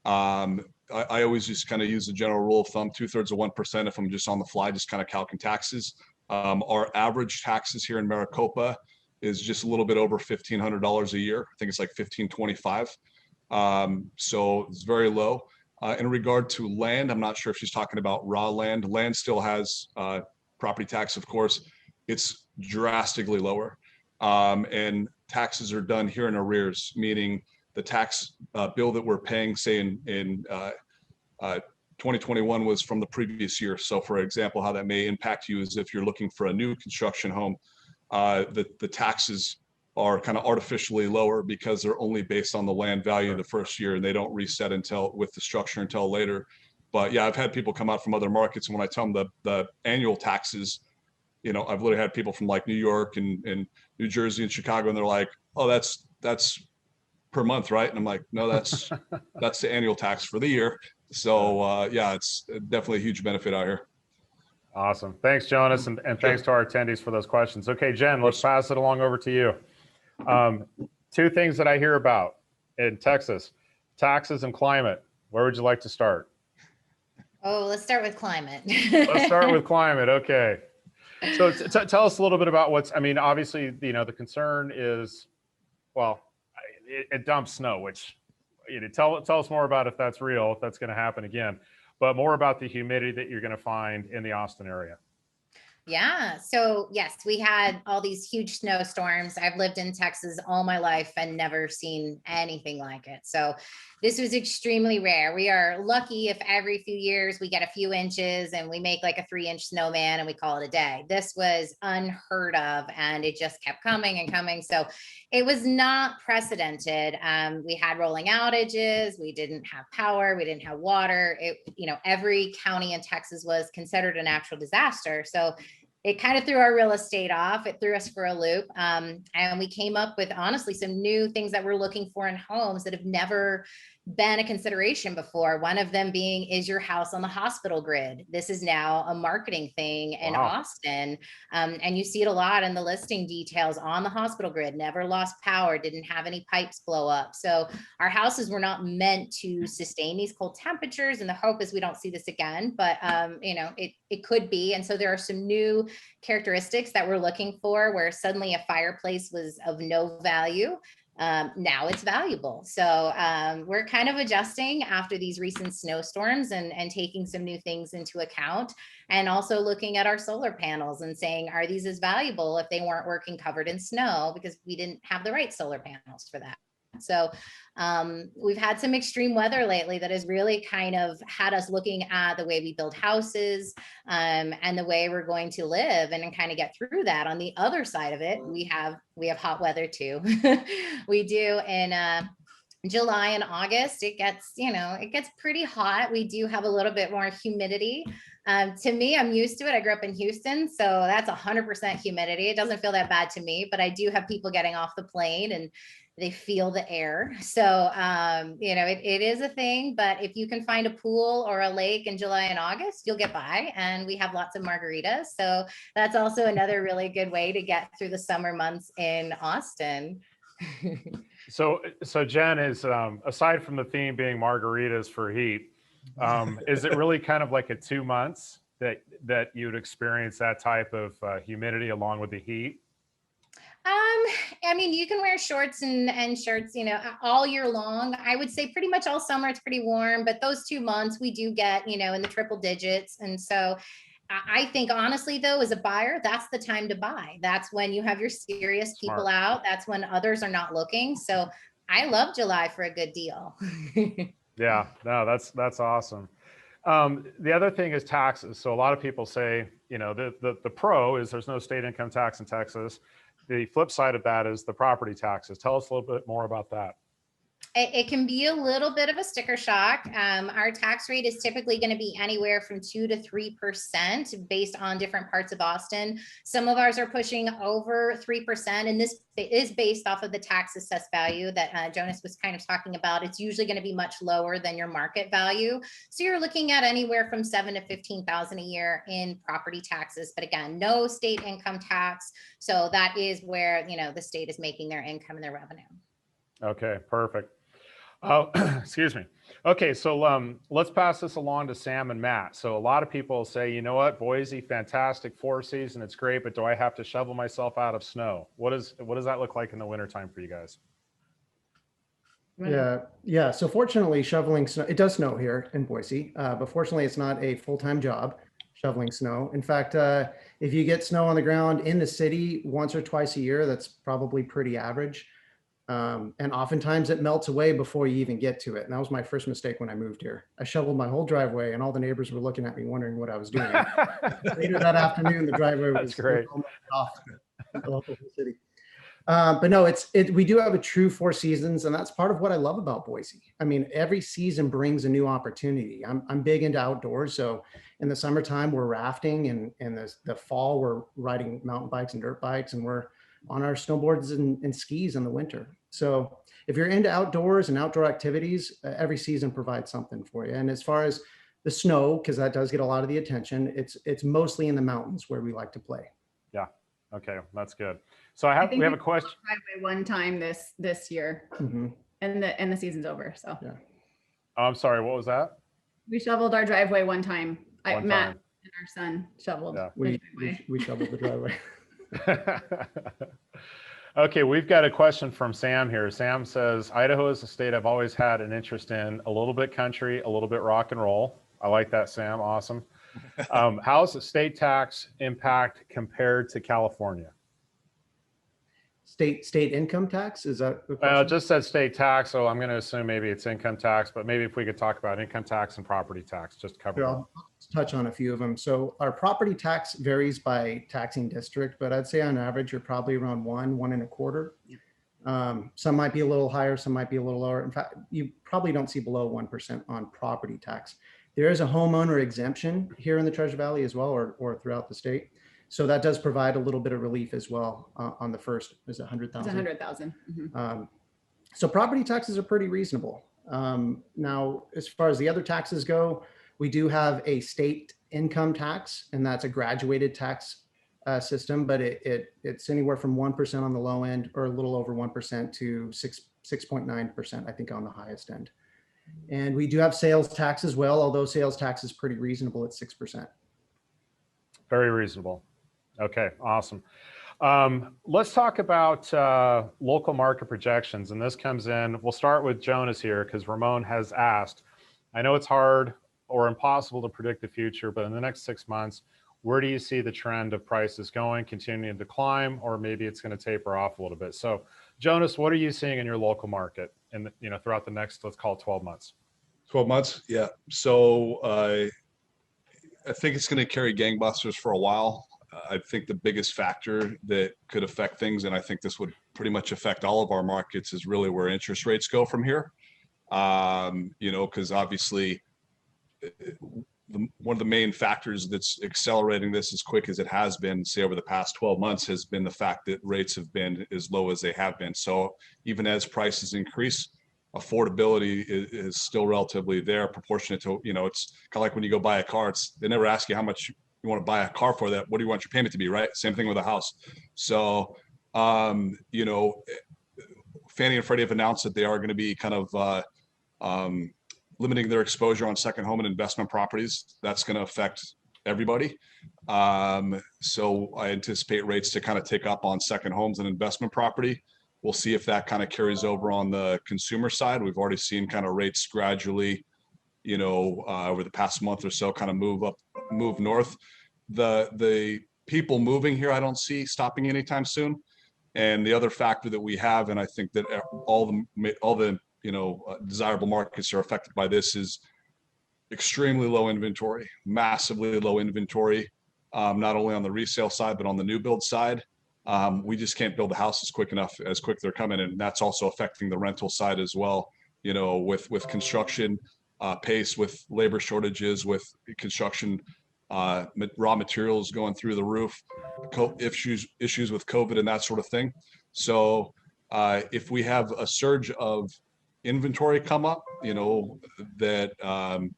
I always just kind of use the general rule of thumb, 2/3 of 1% if I'm just on the fly, just kind of calculating taxes. Our average taxes here in Maricopa is just a little bit over $1,500 a year. I think it's like $1,525. So it's very low. In regard to land, I'm not sure if she's talking about raw land. Land still has property tax, of course. It's drastically lower. And taxes are done here in arrears, meaning the tax bill that we're paying, say in 2021 was from the previous year. So for example, how that may impact you is if you're looking for a new construction home, the taxes are kind of artificially lower because they're only based on the land value the first year, and they don't reset until with the structure until later. But yeah, I've had people come out from other markets, and when I tell them the annual taxes, you know, I've literally had people from like New York and New Jersey and Chicago, and they're like, oh, that's per month, right? And I'm like, no, that's the annual tax for the year. So yeah, it's definitely a huge benefit out here. Awesome. Thanks, Jonas. And thanks to our attendees for those questions. Okay, Jen, let's pass it along over to you. Two things that I hear about in Texas, taxes and climate. Where would you like to start? Oh, let's start with climate. Let's start with climate. Okay. So tell us a little bit about I mean, obviously, you know, the concern is, well, it dumps snow, which, you know, tell us more about if that's real, if that's going to happen again, but more about the humidity that you're going to find in the Austin area. Yeah. So yes, we had all these huge snowstorms. I've lived in Texas all my life and never seen anything like it. So this was extremely rare. We are lucky if every few years we get a few inches and we make like a 3-inch snowman and we call it a day. This was unheard of, and it just kept coming and coming. So it was not precedented. We had rolling outages. We didn't have power. We didn't have water. You know, every county in Texas was considered a natural disaster. So it kind of threw our real estate off. It threw us for a loop. And we came up with, honestly, some new things that we're looking for in homes that have never been a consideration before. One of them being, is your house on the hospital grid? This is now a marketing thing in Austin. And you see it a lot in the listing details on the hospital grid, never lost power, didn't have any pipes blow up. So our houses were not meant to sustain these cold temperatures. And the hope is we don't see this again, but you know, it could be. And so there are some new characteristics that we're looking for, where suddenly a fireplace was of no value. Now it's valuable. So we're kind of adjusting after these recent snowstorms and taking some new things into account, and also looking at our solar panels and saying, are these as valuable if they weren't working covered in snow, because we didn't have the right solar panels for that. So we've had some extreme weather lately that has really kind of had us looking at the way we build houses and the way we're going to live and kind of get through that. On the other side of it, we have hot weather too. We do in July and August. It gets, you know, it gets pretty hot. We do have a little bit more humidity. To me, I'm used to it. I grew up in Houston, so that's 100% humidity. It doesn't feel that bad to me, but I do have people getting off the plane and they feel the air. So, you know, it is a thing, but if you can find a pool or a lake in July and August, you'll get by. And we have lots of margaritas. So that's also another really good way to get through the summer months in Austin. So Jen, is aside from the theme being margaritas for heat, is it really kind of like a 2 months that you'd experience that type of humidity along with the heat? I mean, you can wear shorts and shirts, you know, all year long. I would say pretty much all summer it's pretty warm, but those 2 months we do get, you know, in the triple digits. And so I think honestly, though, as a buyer, that's the time to buy. That's when you have your serious people out. That's when others are not looking. So I love July for a good deal. Yeah, no, that's awesome. The other thing is taxes. So a lot of people say, you know, the pro is there's no state income tax in Texas. The flip side of that is the property taxes. Tell us a little bit more about that. It can be a little bit of a sticker shock. Our tax rate is typically going to be anywhere from 2 to 3% based on different parts of Austin. Some of ours are pushing over 3%, and this is based off of the tax assessed value that Jonas was kind of talking about. It's usually going to be much lower than your market value. So you're looking at anywhere from $7,000 to $15,000 a year in property taxes. But again, no state income tax. So that is where, you know, the state is making their income and their revenue. Okay, perfect. Oh, excuse me. Okay, so let's pass this along to Sam and Matt. So a lot of people say, you know what, Boise, fantastic 4 season, it's great, but do I have to shovel myself out of snow? What does that look like in the wintertime for you guys? Yeah. So fortunately, shoveling snow, it does snow here in Boise, but fortunately, it's not a full-time job shoveling snow. In fact, if you get snow on the ground in the city once or twice a year, that's probably pretty average. And oftentimes it melts away before you even get to it. And that was my first mistake when I moved here. I shoveled my whole driveway, and all the neighbors were looking at me wondering what I was doing. Later that afternoon, the driveway was great. off the local city. But no, we do have a true 4 seasons, and that's part of what I love about Boise. I mean, every season brings a new opportunity. I'm big into outdoors, so in the summertime we're rafting, and in the fall we're riding mountain bikes and dirt bikes, and we're on our snowboards and skis in the winter. So if you're into outdoors and outdoor activities, every season provides something for you. And as far as the snow, because that does get a lot of the attention, it's mostly in the mountains where we like to play. Yeah. Okay, that's good. So we have a question. Driveway one time this year, Mm-hmm. and the season's over. So Yeah. Oh, I'm sorry, what was that? we shoveled our driveway one time. One Matt time. and our son shoveled. Yeah. the We driveway. shoveled the driveway. Okay, we've got a question from Sam here. Sam says, Idaho is a state I've always had an interest in, a little bit country, a little bit rock and roll. I like that, Sam. Awesome. How's the state tax impact compared to California? State income tax, is that the It question? just said state tax, so I'm going to assume maybe it's income tax, but maybe if we could talk about income tax and property tax, just cover Sure, that. I'll touch on a few of them. So our property tax varies by taxing district, but I'd say on average, you're probably around 1.25. Some might be a little higher, some might be a little lower. In fact, you probably don't see below 1% on property tax. There is a homeowner exemption here in the Treasure Valley as well, or throughout the state. So that does provide a little bit of relief as well on the first, is it 100,000? It's 100,000. Mhm. So property taxes are pretty reasonable. Now, as far as the other taxes go, we do have a state income tax, and that's a graduated tax system, but it's anywhere from 1% on the low end, or a little over 1% to 6.9%, I think, on the highest end. And we do have sales tax as well, although sales tax is pretty reasonable at 6%. Very reasonable. Okay, awesome. Let's talk about local market projections. And this comes in, we'll start with Jonas here because Ramon has asked. I know it's hard or impossible to predict the future, but in the next 6 months, where do you see the trend of prices going, continuing to climb, or maybe it's going to taper off a little bit? So Jonas, what are you seeing in your local market and throughout the next, let's call it 12 months? 12 months. Yeah. So I think it's going to carry gangbusters for a while. I think the biggest factor that could affect things, and I think this would pretty much affect all of our markets, is really where interest rates go from here. Because obviously one of the main factors that's accelerating this as quick as it has been, say over the past 12 months, has been the fact that rates have been as low as they have been. So even as prices increase, affordability is still relatively there, proportionate to, it's kind of like when you go buy a car, they never ask you how much you want to buy a car for. That, what do you want your payment to be, right? Same thing with a house. So, Fannie and Freddie have announced that they are going to be kind of limiting their exposure on second home and investment properties. That's going to affect everybody. So I anticipate rates to kind of tick up on second homes and investment property. We'll see if that kind of carries over on the consumer side. We've already seen kind of rates gradually, over the past month or so, kind of move north. The people moving here, I don't see stopping anytime soon. And the other factor that we have, and I think that all the desirable markets are affected by this, is extremely low inventory, massively low inventory, not only on the resale side, but on the new build side. We just can't build the houses quick enough, as quick they're coming. And that's also affecting the rental side as well, with construction pace, with labor shortages, with construction raw materials going through the roof, issues with COVID and that sort of thing. So if we have a surge of inventory come up, that,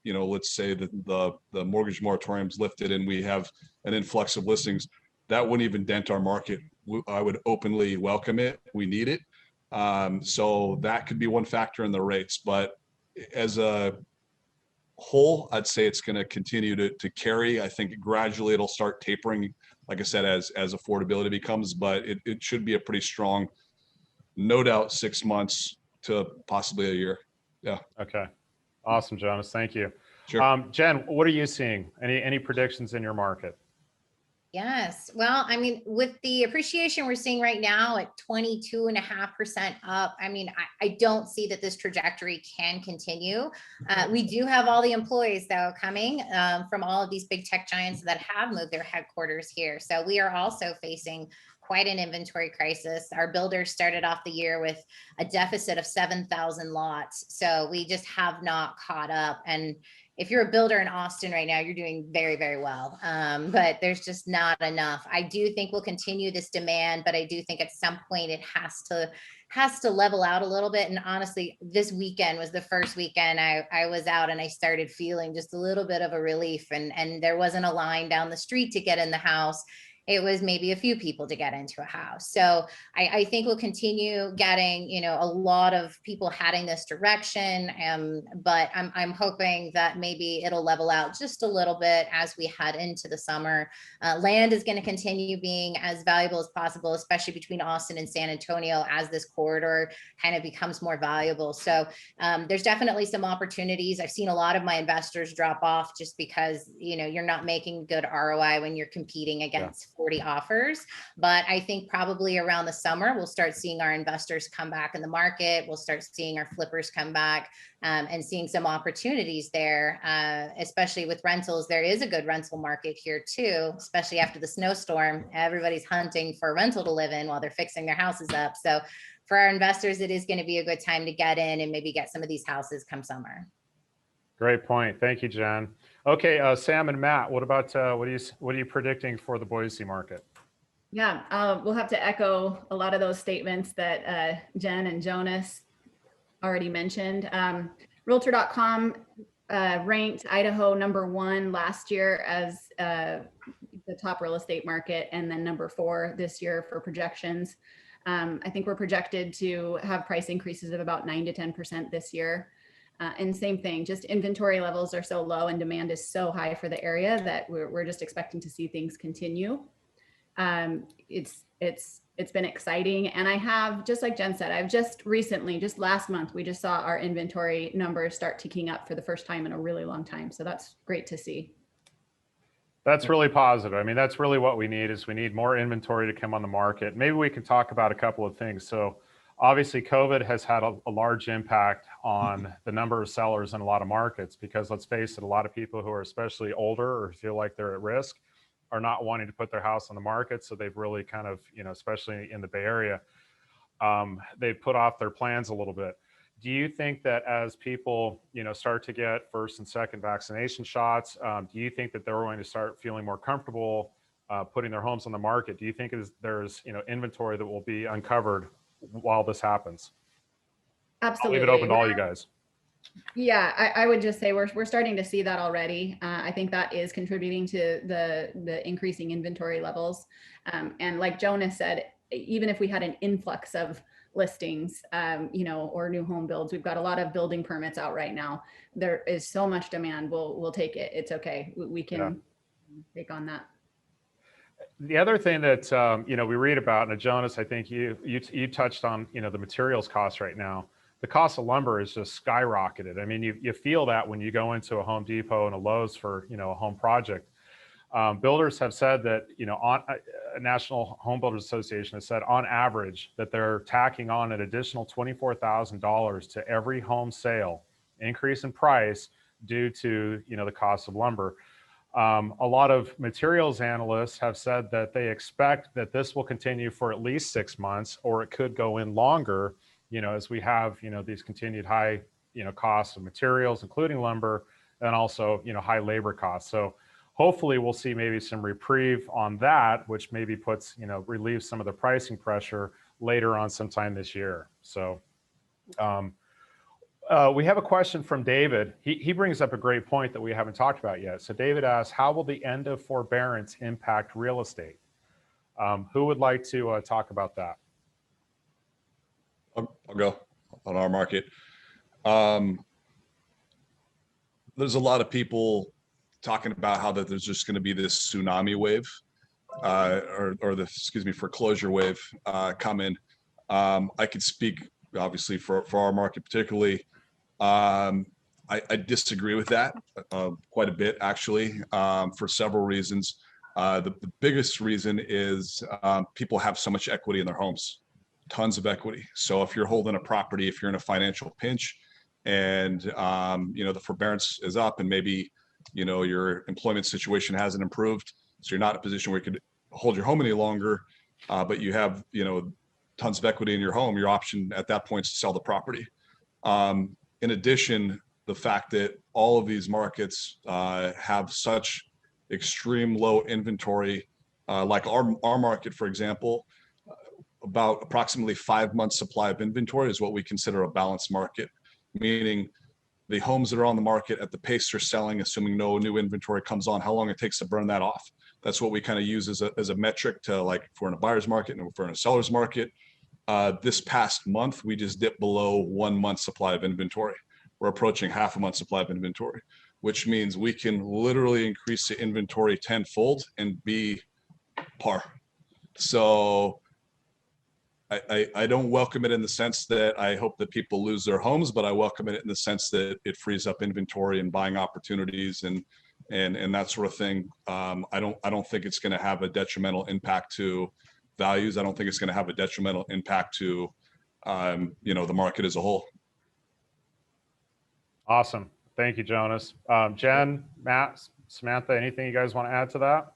let's say that the mortgage moratorium's lifted and we have an influx of listings, that wouldn't even dent our market. I would openly welcome it. We need it. So that could be one factor in the rates, but as a whole, I'd say it's going to continue to carry. I think gradually it'll start tapering, like I said, as affordability becomes, but it should be a pretty strong, no doubt, 6 months to possibly a year. Yeah. Okay. Awesome, Jonas. Thank you. Sure. Jen, what are you seeing? Any predictions in your market? Yes. Well, I mean, with the appreciation we're seeing right now at 22.5% up, I mean, I don't see that this trajectory can continue. We do have all the employees, though, coming from all of these big tech giants that have moved their headquarters here. So we are also facing quite an inventory crisis. Our builders started off the year with a deficit of 7,000 lots. So we just have not caught up. And if you're a builder in Austin right now, you're doing very, very well. But there's just not enough. I do think we'll continue this demand, but I do think at some point it has to level out a little bit. And honestly, this weekend was the first weekend I was out and I started feeling just a little bit of a relief, and there wasn't a line down the street to get in the house. It was maybe a few people to get into a house. So I think we'll continue getting, you know, a lot of people heading this direction. But I'm hoping that maybe it'll level out just a little bit as we head into the summer. Land is going to continue being as valuable as possible, especially between Austin and San Antonio, as this corridor kind of becomes more valuable. So there's definitely some opportunities. I've seen a lot of my investors drop off just because, you know, you're not making good ROI when you're competing against 40 offers. But I think probably around the summer, we'll start seeing our investors come back in the market. We'll start seeing our flippers come back and seeing some opportunities there, especially with rentals. There is a good rental market here too, especially after the snowstorm. Everybody's hunting for a rental to live in while they're fixing their houses up. So for our investors, it is going to be a good time to get in and maybe get some of these houses come summer. Great point. Thank you, Jen. Okay, Sam and Matt, what about what are you predicting for the Boise market? Yeah, we'll have to echo a lot of those statements that Jen and Jonas already mentioned. Realtor.com ranked Idaho #1 last year as the top real estate market, and then #4 this year for projections. I think we're projected to have price increases of about 9 to 10% this year. And same thing, just inventory levels are so low and demand is so high for the area that we're just expecting to see things continue. It's been exciting. And I have, just like Jen said, I've just recently, just last month, we just saw our inventory numbers start ticking up for the first time in a really long time. So that's great to see. That's really positive. I mean, that's really what we need, is we need more inventory to come on the market. Maybe we can talk about a couple of things. So obviously COVID has had a large impact on the number of sellers in a lot of markets, because let's face it, a lot of people who are especially older or feel like they're at risk are not wanting to put their house on the market. So they've really kind of, you know, especially in the Bay Area, they've put off their plans a little bit. Do you think that as people, you know, start to get first and second vaccination shots, do you think that they're going to start feeling more comfortable putting their homes on the market? Do you think there's, you know, inventory that will be uncovered while this happens? Absolutely. I'll leave it open to all you guys. Yeah, I would just say we're starting to see that already. I think that is contributing to the increasing inventory levels. And like Jonas said, even if we had an influx of listings, you know, or new home builds, we've got a lot of building permits out right now. There is so much demand. We'll take it. It's okay. We can take on that. The other thing that you know, we read about, and Jonas, I think you touched on, you know, the materials costs right now. The cost of lumber is just skyrocketed. I mean, you feel that when you go into a Home Depot and a Lowe's for, you know, a home project. Builders have said that, you know, National Home Builders Association has said on average that they're tacking on an additional $24,000 to every home sale increase in price due to, you know, the cost of lumber. A lot of materials analysts have said that they expect that this will continue for at least 6 months, or it could go in longer, you know, as we have, you know, these continued high, you know, costs of materials, including lumber, and also, you know, high labor costs. So hopefully we'll see maybe some reprieve on that, which maybe puts, you know, relieves some of the pricing pressure later on sometime this year. So we have a question from David. He brings up a great point that we haven't talked about yet. So David asks, how will the end of forbearance impact real estate? Who would like to talk about that? I'll go on our market. There's a lot of people talking about how that there's just going to be this tsunami wave, excuse me, foreclosure wave coming. I could speak obviously for our market particularly. I disagree with that quite a bit actually, for several reasons. The biggest reason is people have so much equity in their homes, tons of equity. So if you're holding a property, if you're in a financial pinch, and the forbearance is up, and maybe your employment situation hasn't improved, so you're not in a position where you could hold your home any longer, but you have tons of equity in your home, your option at that point is to sell the property. In addition, the fact that all of these markets have such extreme low inventory, like our market, for example, about approximately 5 months supply of inventory is what we consider a balanced market, meaning the homes that are on the market at the pace they're selling, assuming no new inventory comes on, how long it takes to burn that off. That's what we kind of use as a metric to, like, if we're in a buyer's market and if we're in a seller's market. This past month, we just dipped below 1 month supply of inventory. We're approaching half a month supply of inventory, which means we can literally increase the inventory tenfold and be par. So I don't welcome it in the sense that I hope that people lose their homes, but I welcome it in the sense that it frees up inventory and buying opportunities and that sort of thing. I don't think it's going to have a detrimental impact to values. I don't think it's going to have a detrimental impact to the market as a whole. Awesome. Thank you, Jonas. Jen, Matt, Samantha, anything you guys want to add to that?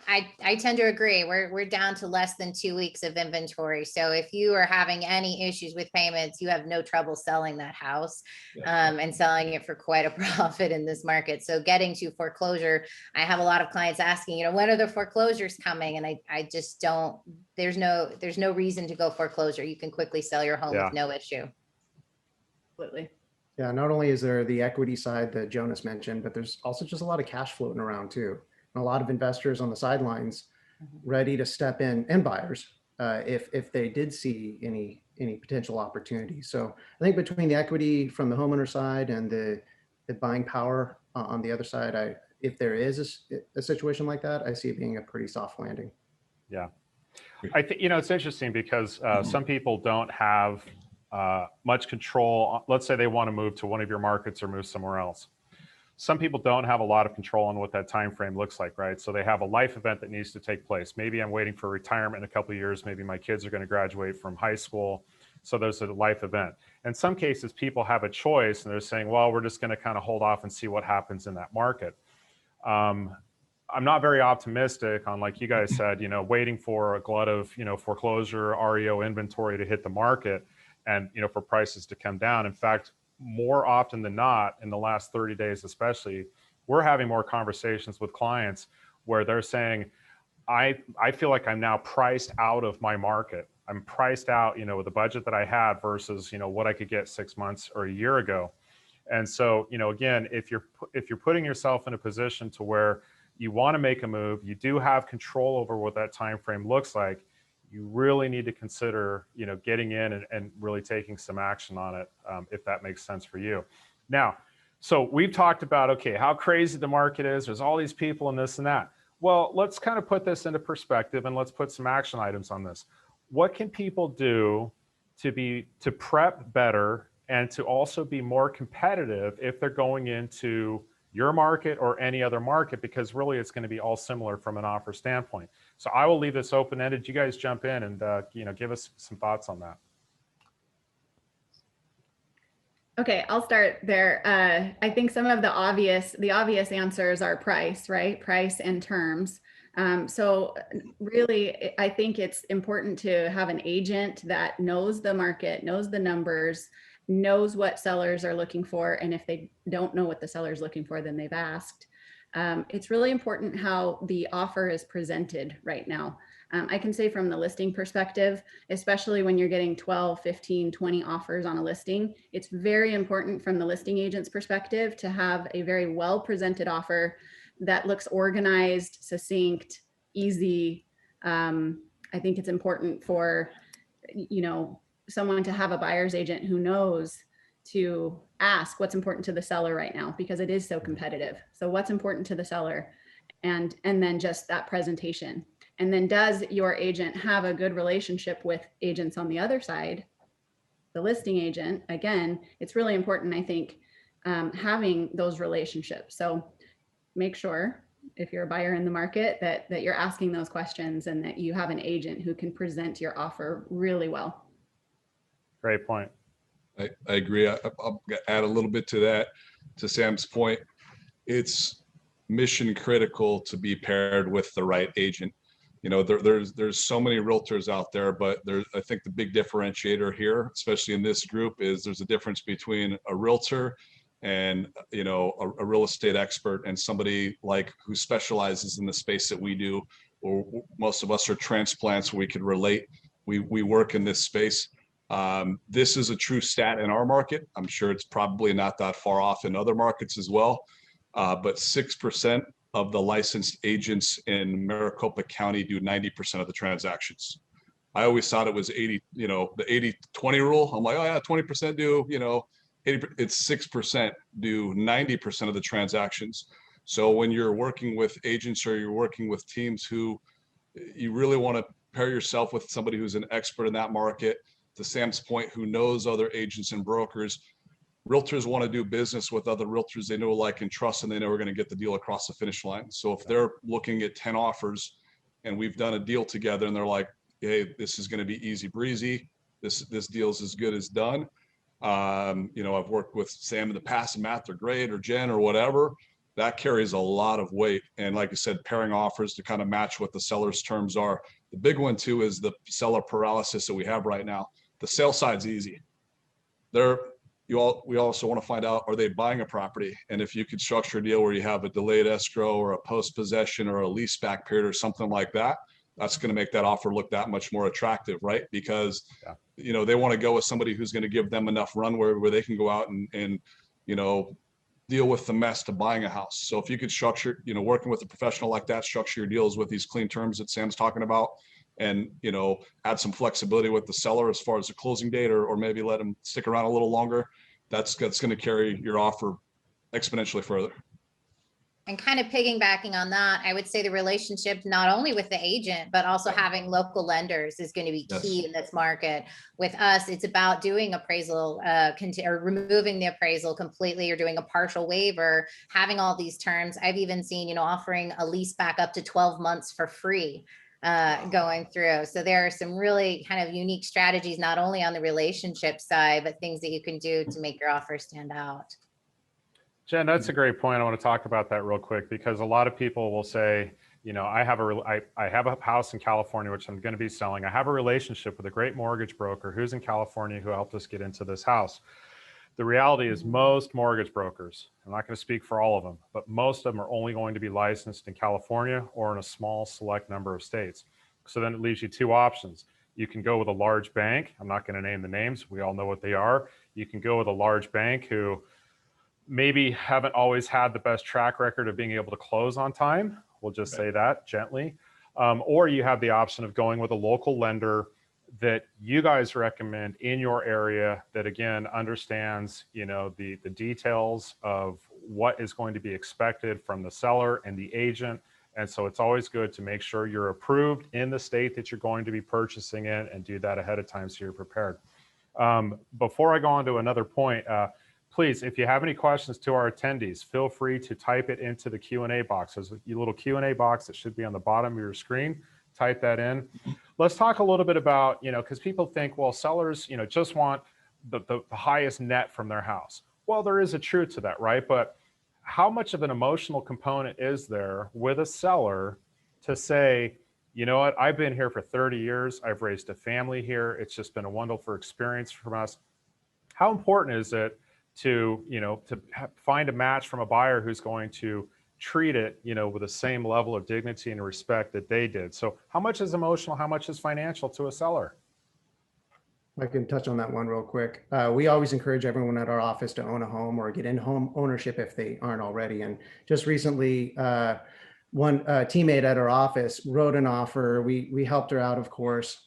I tend to agree. We're down to less than 2 weeks of inventory. So if you are having any issues with payments, you have no trouble selling that house, and selling it for quite a profit in this market. So getting to foreclosure, I have a lot of clients asking, when are the foreclosures coming? And I just don't, there's no reason to go foreclosure. You can quickly sell your home with no issue. Absolutely. Yeah, not only is there the equity side that Jonas mentioned, but there's also just a lot of cash floating around too. And a lot of investors on the sidelines ready to step in, and buyers, if they did see any potential opportunity. So I think between the equity from the homeowner side and the buying power on the other side, if there is a situation like that, I see it being a pretty soft landing. Yeah. I think, it's interesting because some people don't have much control. Let's say they want to move to one of your markets or move somewhere else. Some people don't have a lot of control on what that time frame looks like, right? So they have a life event that needs to take place. Maybe I'm waiting for retirement in a couple of years. Maybe my kids are going to graduate from high school. So there's a life event. In some cases, people have a choice and they're saying, well, we're just going to kind of hold off and see what happens in that market. I'm not very optimistic on, like you guys said, waiting for a glut of, foreclosure, REO inventory to hit the market and, for prices to come down. In fact, more often than not, in the last 30 days especially, we're having more conversations with clients where they're saying, I feel like I'm now priced out of my market. I'm priced out, with the budget that I had versus, what I could get 6 months or a year ago. And so, again, if you're putting yourself in a position to where you want to make a move, you do have control over what that time frame looks like, you really need to consider, getting in and really taking some action on it, if that makes sense for you. Now, so we've talked about, okay, how crazy the market is. There's all these people and this and that. Well, let's kind of put this into perspective and let's put some action items on this. What can people do to prep better and to also be more competitive if they're going into your market or any other market? Because really it's going to be all similar from an offer standpoint. So I will leave this open-ended. You guys jump in and give us some thoughts on that. Okay, I'll start there. I think some of the obvious answers are price, right? Price and terms. So really, I think it's important to have an agent that knows the market, knows the numbers, knows what sellers are looking for. And if they don't know what the seller's looking for, then they've asked. It's really important how the offer is presented right now. I can say from the listing perspective, especially when you're getting 12, 15, 20 offers on a listing, it's very important from the listing agent's perspective to have a very well presented offer that looks organized, succinct, easy. I think it's important for, someone to have a buyer's agent who knows to ask what's important to the seller right now, because it is so competitive. So what's important to the seller, and then just that presentation. And then does your agent have a good relationship with agents on the other side? The listing agent, again, it's really important, I think, having those relationships. So make sure if you're a buyer in the market that you're asking those questions and that you have an agent who can present your offer really well. Great point. I agree. I'll add a little bit to that, to Sam's point. It's mission critical to be paired with the right agent. You know, there's so many realtors out there, but I think the big differentiator here, especially in this group, is there's a difference between a realtor and, you know, a real estate expert and somebody like who specializes in the space that we do, or most of us are transplants. We could relate. We work in this space. This is a true stat in our market. I'm sure it's probably not that far off in other markets as well. But 6% of the licensed agents in Maricopa County do 90% of the transactions. I always thought it was 80, you know, the 80-20 rule. I'm like, oh yeah, 20% do, you know, 80, it's 6% do 90% of the transactions. So when you're working with agents or you're working with teams who you really want to pair yourself with somebody who's an expert in that market, to Sam's point, who knows other agents and brokers. Realtors want to do business with other realtors they know, like, and trust, and they know we're going to get the deal across the finish line. So if they're looking at 10 offers and we've done a deal together and they're like, hey, this is going to be easy breezy, this deal's as good as done. You know, I've worked with Sam in the past, and Matt, they're great, or Jen, or whatever. That carries a lot of weight. And like I said, pairing offers to kind of match what the seller's terms are. The big one too is the seller paralysis that we have right now. The sale side's easy. We also want to find out, are they buying a property? And if you could structure a deal where you have a delayed escrow or a post-possession or a lease back period or something like that, that's going to make that offer look that much more attractive, right? Because, you know, they want to go with somebody who's going to give them enough runway where they can go out and, you know, deal with the mess to buying a house. So if you could structure, you know, working with a professional like that, structure your deals with these clean terms that Sam's talking about, and, you know, add some flexibility with the seller as far as the closing date, or maybe let them stick around a little longer, that's going to carry your offer exponentially further. And kind of piggybacking on that, I would say the relationship not only with the agent, but also having local lenders is going to be key in this market. With us, it's about doing appraisal or removing the appraisal completely, or doing a partial waiver, having all these terms. I've even seen, you know, offering a lease back up to 12 months for free going through. So there are some really kind of unique strategies, not only on the relationship side, but things that you can do to make your offer stand out. Jen, that's a great point. I want to talk about that real quick, because a lot of people will say, you know, I have a house in California, which I'm going to be selling. I have a relationship with a great mortgage broker who's in California who helped us get into this house. The reality is most mortgage brokers, I'm not going to speak for all of them, but most of them are only going to be licensed in California or in a small select number of states. So then it leaves you two options. You can go with a large bank. I'm not going to name the names. We all know what they are. You can go with a large bank who maybe haven't always had the best track record of being able to close on time. We'll just say that gently. Or you have the option of going with a local lender that you guys recommend in your area, that again understands, you know, the details of what is going to be expected from the seller and the agent. And so it's always good to make sure you're approved in the state that you're going to be purchasing in, and do that ahead of time so you're prepared. Before I go on to another point, please, if you have any questions to our attendees, feel free to type it into the Q&A box. There's a little Q&A box that should be on the bottom of your screen. Type that in. Let's talk a little bit about, you know, because people think, well, sellers, you know, just want the highest net from their house. Well, there is a truth to that, right? But how much of an emotional component is there with a seller to say, you know what, I've been here for 30 years. I've raised a family here. It's just been a wonderful experience from us. How important is it to, you know, to find a match from a buyer who's going to treat it, you know, with the same level of dignity and respect that they did? So how much is emotional? How much is financial to a seller? I can touch on that one real quick. We always encourage everyone at our office to own a home or get in home ownership if they aren't already. And just recently, one teammate at our office wrote an offer. We helped her out, of course.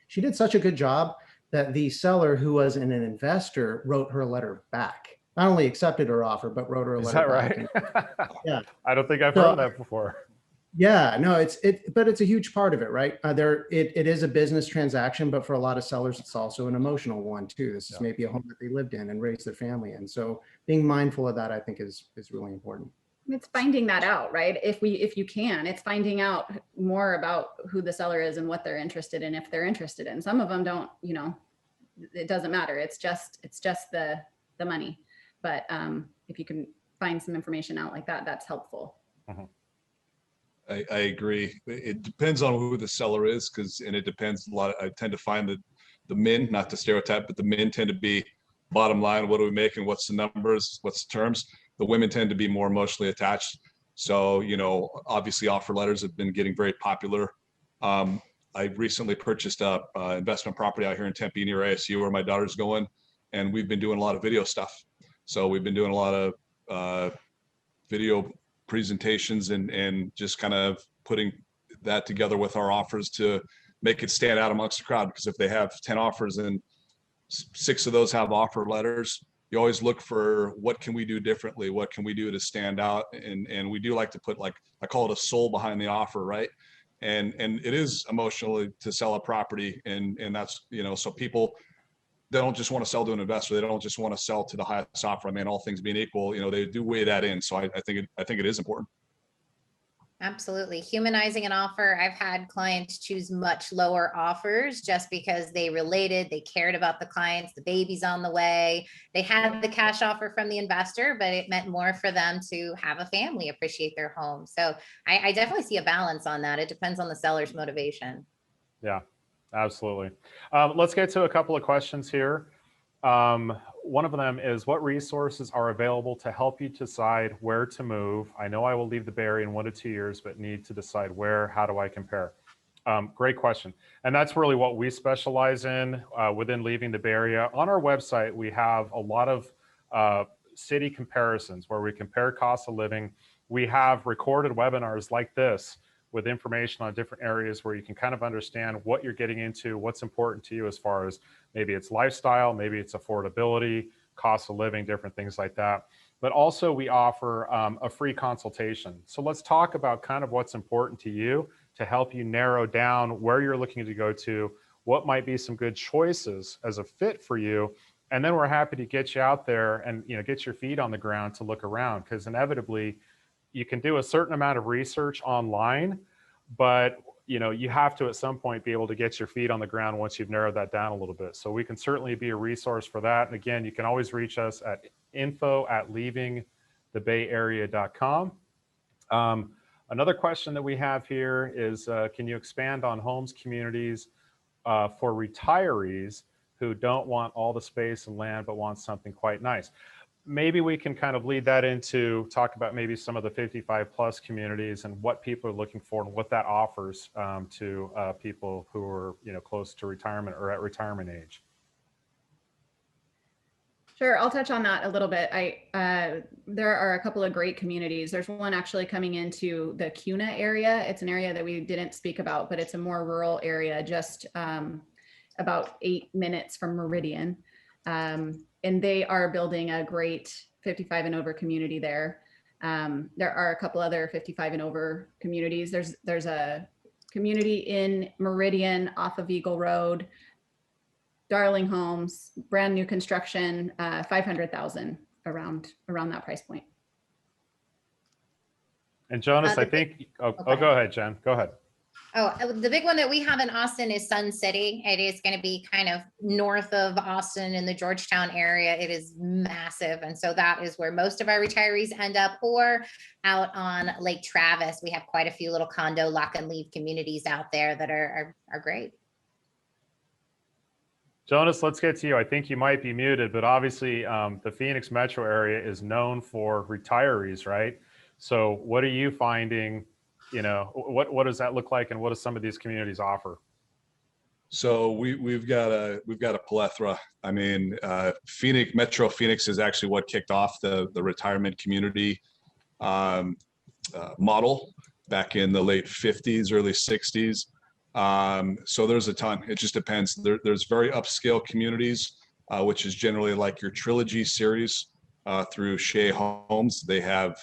She did such a good job. that the seller, who was an investor, wrote her a letter back. Not only accepted her offer, but wrote her a Is letter that back. right? Yeah. I don't think I've So, heard that before. yeah, no, but it's a huge part of it, right? It is a business transaction, but for a lot of sellers, it's also an emotional one too. This is maybe a home that they lived in and raised their family in. So being mindful of that, I think, is really important. It's finding that out, right? If you can, it's finding out more about who the seller is and what they're interested in, if they're interested in. Some of them don't, you know, it doesn't matter. It's just the money. But if you can find some information out like that, that's helpful. Mhm. I agree. It depends on who the seller is, and it depends a lot. I tend to find that the men, not to stereotype, but the men tend to be bottom line. What are we making? What's the numbers? What's the terms? The women tend to be more emotionally attached. So, you know, obviously offer letters have been getting very popular. I recently purchased a investment property out here in Tempe near ASU where my daughter's going, and we've been doing a lot of video stuff. So we've been doing a lot of video presentations and just kind of putting that together with our offers to make it stand out amongst the crowd. Because if they have 10 offers and 6 of those have offer letters, you always look for what can we do differently? What can we do to stand out? And we do like to put, like, I call it a soul behind the offer, right? And it is emotionally to sell a property. And that's, you know, so people, they don't just want to sell to an investor. They don't just want to sell to the highest offer. I mean, all things being equal, you know, they do weigh that in. So I think it is important. Absolutely. Humanizing an offer. I've had clients choose much lower offers just because they related, they cared about the clients, the baby's on the way. They had the cash offer from the investor, but it meant more for them to have a family, appreciate their home. So I definitely see a balance on that. It depends on the seller's motivation. Yeah, absolutely. Let's get to a couple of questions here. One of them is, what resources are available to help you decide where to move? I know I will leave the Bay Area in 1 to 2 years, but need to decide where. How do I compare? Great question. And that's really what we specialize in within leaving the Bay Area. On our website, we have a lot of city comparisons where we compare cost of living. We have recorded webinars like this with information on different areas where you can kind of understand what you're getting into, what's important to you as far as maybe it's lifestyle, maybe it's affordability, cost of living, different things like that. But also we offer a free consultation. So let's talk about kind of what's important to you to help you narrow down where you're looking to go to, what might be some good choices as a fit for you. And then we're happy to get you out there and, you know, get your feet on the ground to look around, because inevitably you can do a certain amount of research online, but you know, you have to at some point be able to get your feet on the ground once you've narrowed that down a little bit. So we can certainly be a resource for that. And again, you can always reach us at info@leavingthebayarea.com. Another question that we have here is, can you expand on homes communities for retirees who don't want all the space and land, but want something quite nice? Maybe we can kind of lead that into talk about maybe some of the 55 plus communities and what people are looking for and what that offers to people who are, you know, close to retirement or at retirement age. Sure, I'll touch on that a little bit. There are a couple of great communities. There's one actually coming into the Kuna area. It's an area that we didn't speak about, but it's a more rural area, just about 8 minutes from Meridian. And they are building a great 55 and over community there. There are a couple other 55 and over communities. There's a community in Meridian off of Eagle Road, Darling Homes, brand new construction, 500,000 around that price point. And Jonas, I think, go ahead, Jen, go ahead. Oh, the big one that we have in Austin is Sun City. It is going to be kind of north of Austin in the Georgetown area. It is massive. And so that is where most of our retirees end up, or out on Lake Travis. We have quite a few little condo lock and leave communities out there that are great. Jonas, let's get to you. I think you might be muted, but obviously the Phoenix metro area is known for retirees, right? So what are you finding? You know, what does that look like, and what do some of these communities offer? So we've got a plethora. I mean, Metro Phoenix is actually what kicked off the retirement community model back in the late 50s, early 60s. So there's a ton. It just depends. There's very upscale communities, which is generally like your Trilogy series through Shea Homes. They have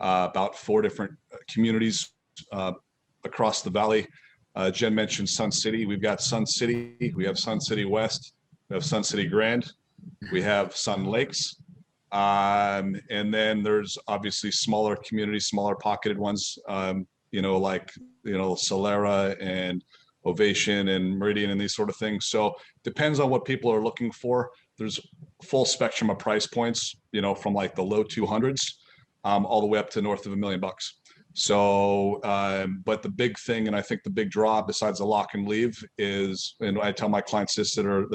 about 4 different communities across the valley. Jen mentioned Sun City. We've got Sun City. We have Sun City West. We have Sun City Grand. We have Sun Lakes. And then there's obviously smaller communities, smaller pocketed ones, like, Solera and Ovation and Meridian and these sort of things. So depends on what people are looking for. There's full spectrum of price points, from like the low 200s all the way up to north of $1 million. So, but the big thing, and I think the big draw besides the lock and leave is, and I tell my clients this that are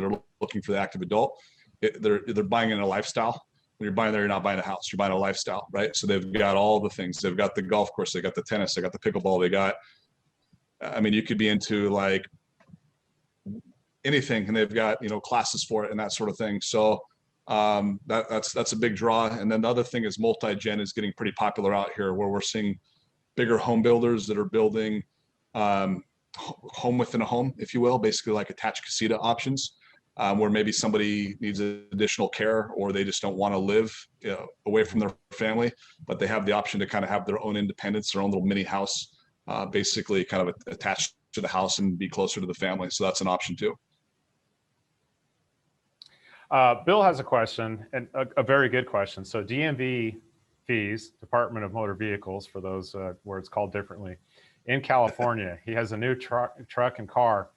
looking for the active adult, they're buying in a lifestyle. When you're buying there, you're not buying a house, you're buying a lifestyle, right? So they've got all the things. They've got the golf course, they got the tennis, they got the pickleball, they got, you could be into like anything, and they've got, classes for it and that sort of thing. So that's a big draw. And then the other thing is multi-gen is getting pretty popular out here, where we're seeing bigger home builders that are building home within a home, if you will, basically like attached casita options. Where maybe somebody needs additional care, or they just don't want to live away from their family, but they have the option to kind of have their own independence, their own little mini house, basically kind of attached to the house and be closer to the family. So that's an option too. Bill has a question, and a very good question. So DMV fees, Department of Motor Vehicles, for those where it's called differently, in California. He has a new truck and car.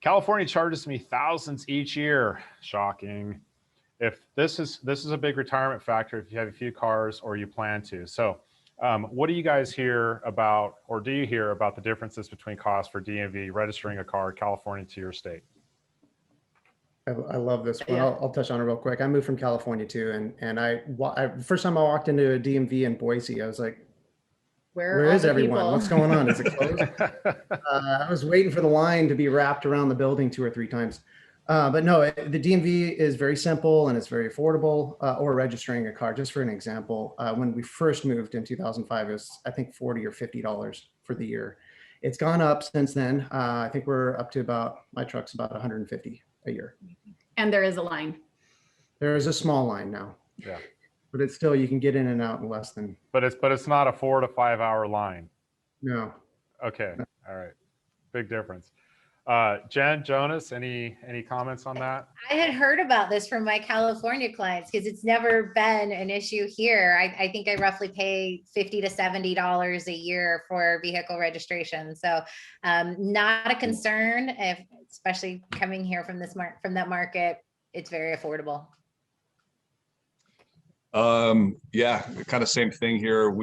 California charges me thousands each year. Shocking. If this is a big retirement factor if you have a few cars or you plan to. So what do you guys hear about, or do you hear about the differences between costs for DMV registering a car California to your state? I love this one. I'll touch on it real quick. I moved from California too, and I first time I walked into a DMV in Boise, I was like, where is everyone? People? What's going on? Is it closed? I was waiting for the line to be wrapped around the building 2 or 3 times. But no, the DMV is very simple and it's very affordable, or registering a car. Just for an example, when we first moved in 2005, it was, I think, $40 or $50 for the year. It's gone up since then. I think we're up to about, my truck's about $150 a year. And there is a line. There is a small line now. Yeah. But it's still, you can get in and out in less than. But it's not a 4 to 5 hour line. No. Okay. All right. Big difference. Jen, Jonas, any comments on that? I had heard about this from my California clients because it's never been an issue here. I think I roughly pay $50 to $70 a year for vehicle registration. So not a concern, especially coming here from that market. It's very affordable. Yeah, kind of same thing here.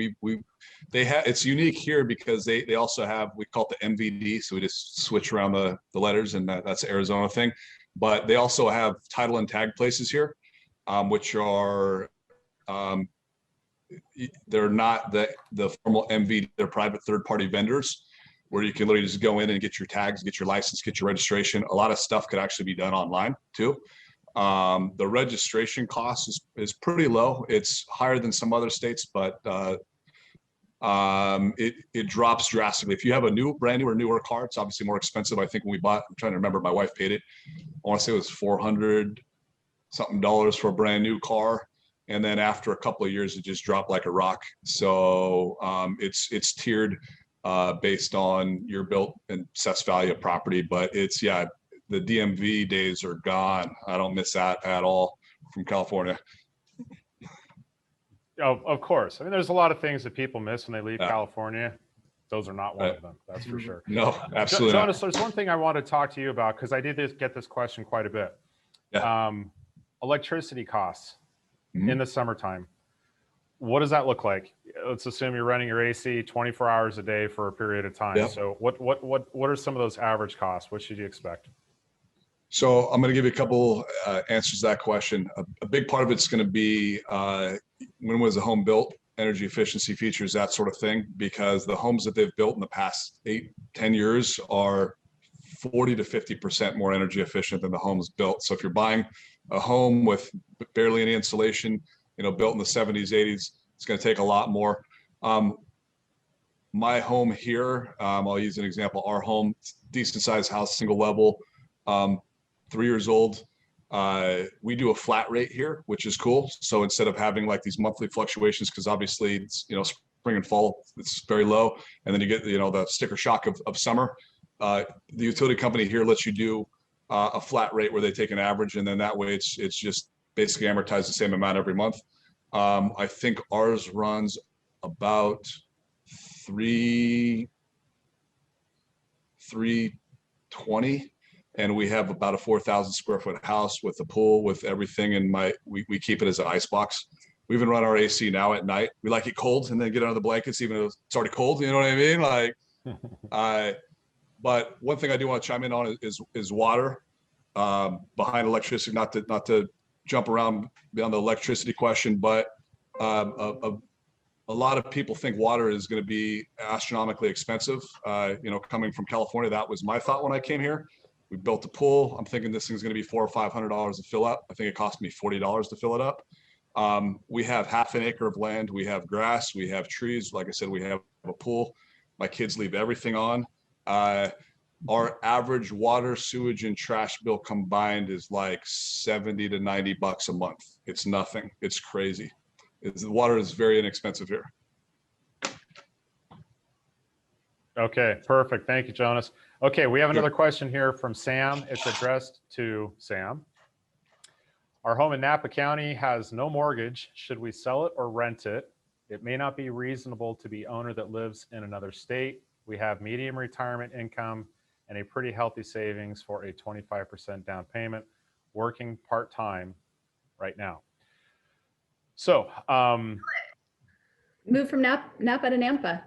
It's unique here because they also have, we call it the MVD. So we just switch around the letters, and that's Arizona thing, but they also have title and tag places here, which are, they're not the formal MVD, they're private third-party vendors where you can literally just go in and get your tags, get your license, get your registration. A lot of stuff could actually be done online too. The registration cost is pretty low. It's higher than some other states, but it drops drastically. If you have a brand new or newer car, it's obviously more expensive. I think when we bought, I'm trying to remember, my wife paid it, I want to say it was $400 something for a brand new car. And then after a couple of years, it just dropped like a rock. So it's tiered based on your built and assessed value of property. But it's, yeah, the DMV days are gone. I don't miss that at all from California. Oh, of course. I mean, there's a lot of things that people miss when they leave California. Those are not one of them. That's for sure. No, absolutely not. Jonas, there's one thing I want to talk to you about, because I did get this question quite a bit. Yeah. Electricity costs in the summertime. What does that look like? Let's assume you're running your AC 24 hours a day for a period of time. Yep. So what are some of those average costs? What should you expect? So I'm going to give you a couple answers to that question. A big part of it's going to be when was the home built, energy efficiency features, that sort of thing, because the homes that they've built in the past 8-10 years are 40 to 50% more energy efficient than the homes built. So if you're buying a home with barely any insulation, built in the 70s, 80s, it's going to take a lot more. My home here, I'll use an example. Our home, decent sized house, single level, 3 years old. We do a flat rate here, which is cool. So instead of having like these monthly fluctuations, because obviously it's, spring and fall, it's very low. And then you get, the sticker shock of summer. The utility company here lets you do a flat rate where they take an average, and then that way it's just basically amortized the same amount every month. I think ours runs about 320, and we have about a 4,000 square foot house with a pool, with everything. And we keep it as an ice box. We even run our AC now at night. We like it cold and then get under the blankets, even though it's already cold. You know what I mean? Like, but one thing I do want to chime in on is water behind electricity. Not to jump around beyond the electricity question, but a lot of people think water is going to be astronomically expensive. Coming from California, that was my thought when I came here. We built a pool. I'm thinking this thing's going to be $400 or $500 to fill up. I think it cost me $40 to fill it up. We have half an acre of land. We have grass. We have trees. Like I said, we have a pool. My kids leave everything on. Our average water, sewage, and trash bill combined is like $70 to $90 a month. It's nothing. It's crazy. The water is very inexpensive here. Okay, perfect. Thank you, Jonas. Okay, we have another question here from Sam. It's addressed to Sam. Our home in Napa County has no mortgage. Should we sell it or rent it? It may not be reasonable to be owner that lives in another state. We have medium retirement income and a pretty healthy savings for a 25% down payment, working part-time right now. So, move from Napa to Nampa.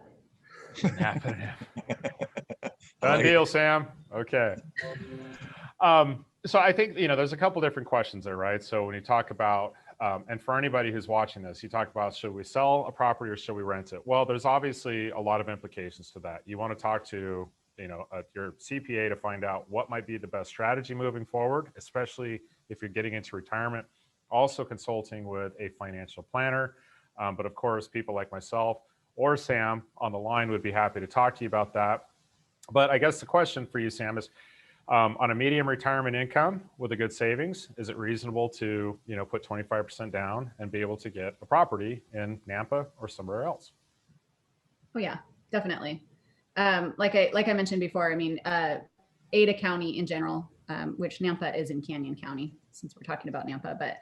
Done deal, Sam. Okay. So I think, there's a couple different questions there, right? So when you talk about, and for anybody who's watching this, you talk about, should we sell a property or should we rent it? Well, there's obviously a lot of implications to that. You want to talk to, your CPA to find out what might be the best strategy moving forward, especially if you're getting into retirement. Also consulting with a financial planner. But of course, people like myself or Sam on the line would be happy to talk to you about that. But I guess the question for you, Sam, is on a medium retirement income with a good savings, is it reasonable to, put 25% down and be able to get a property in Nampa or somewhere else? Oh yeah, definitely. Like I mentioned before, I mean, Ada County in general, which Nampa is in Canyon County, since we're talking about Nampa, but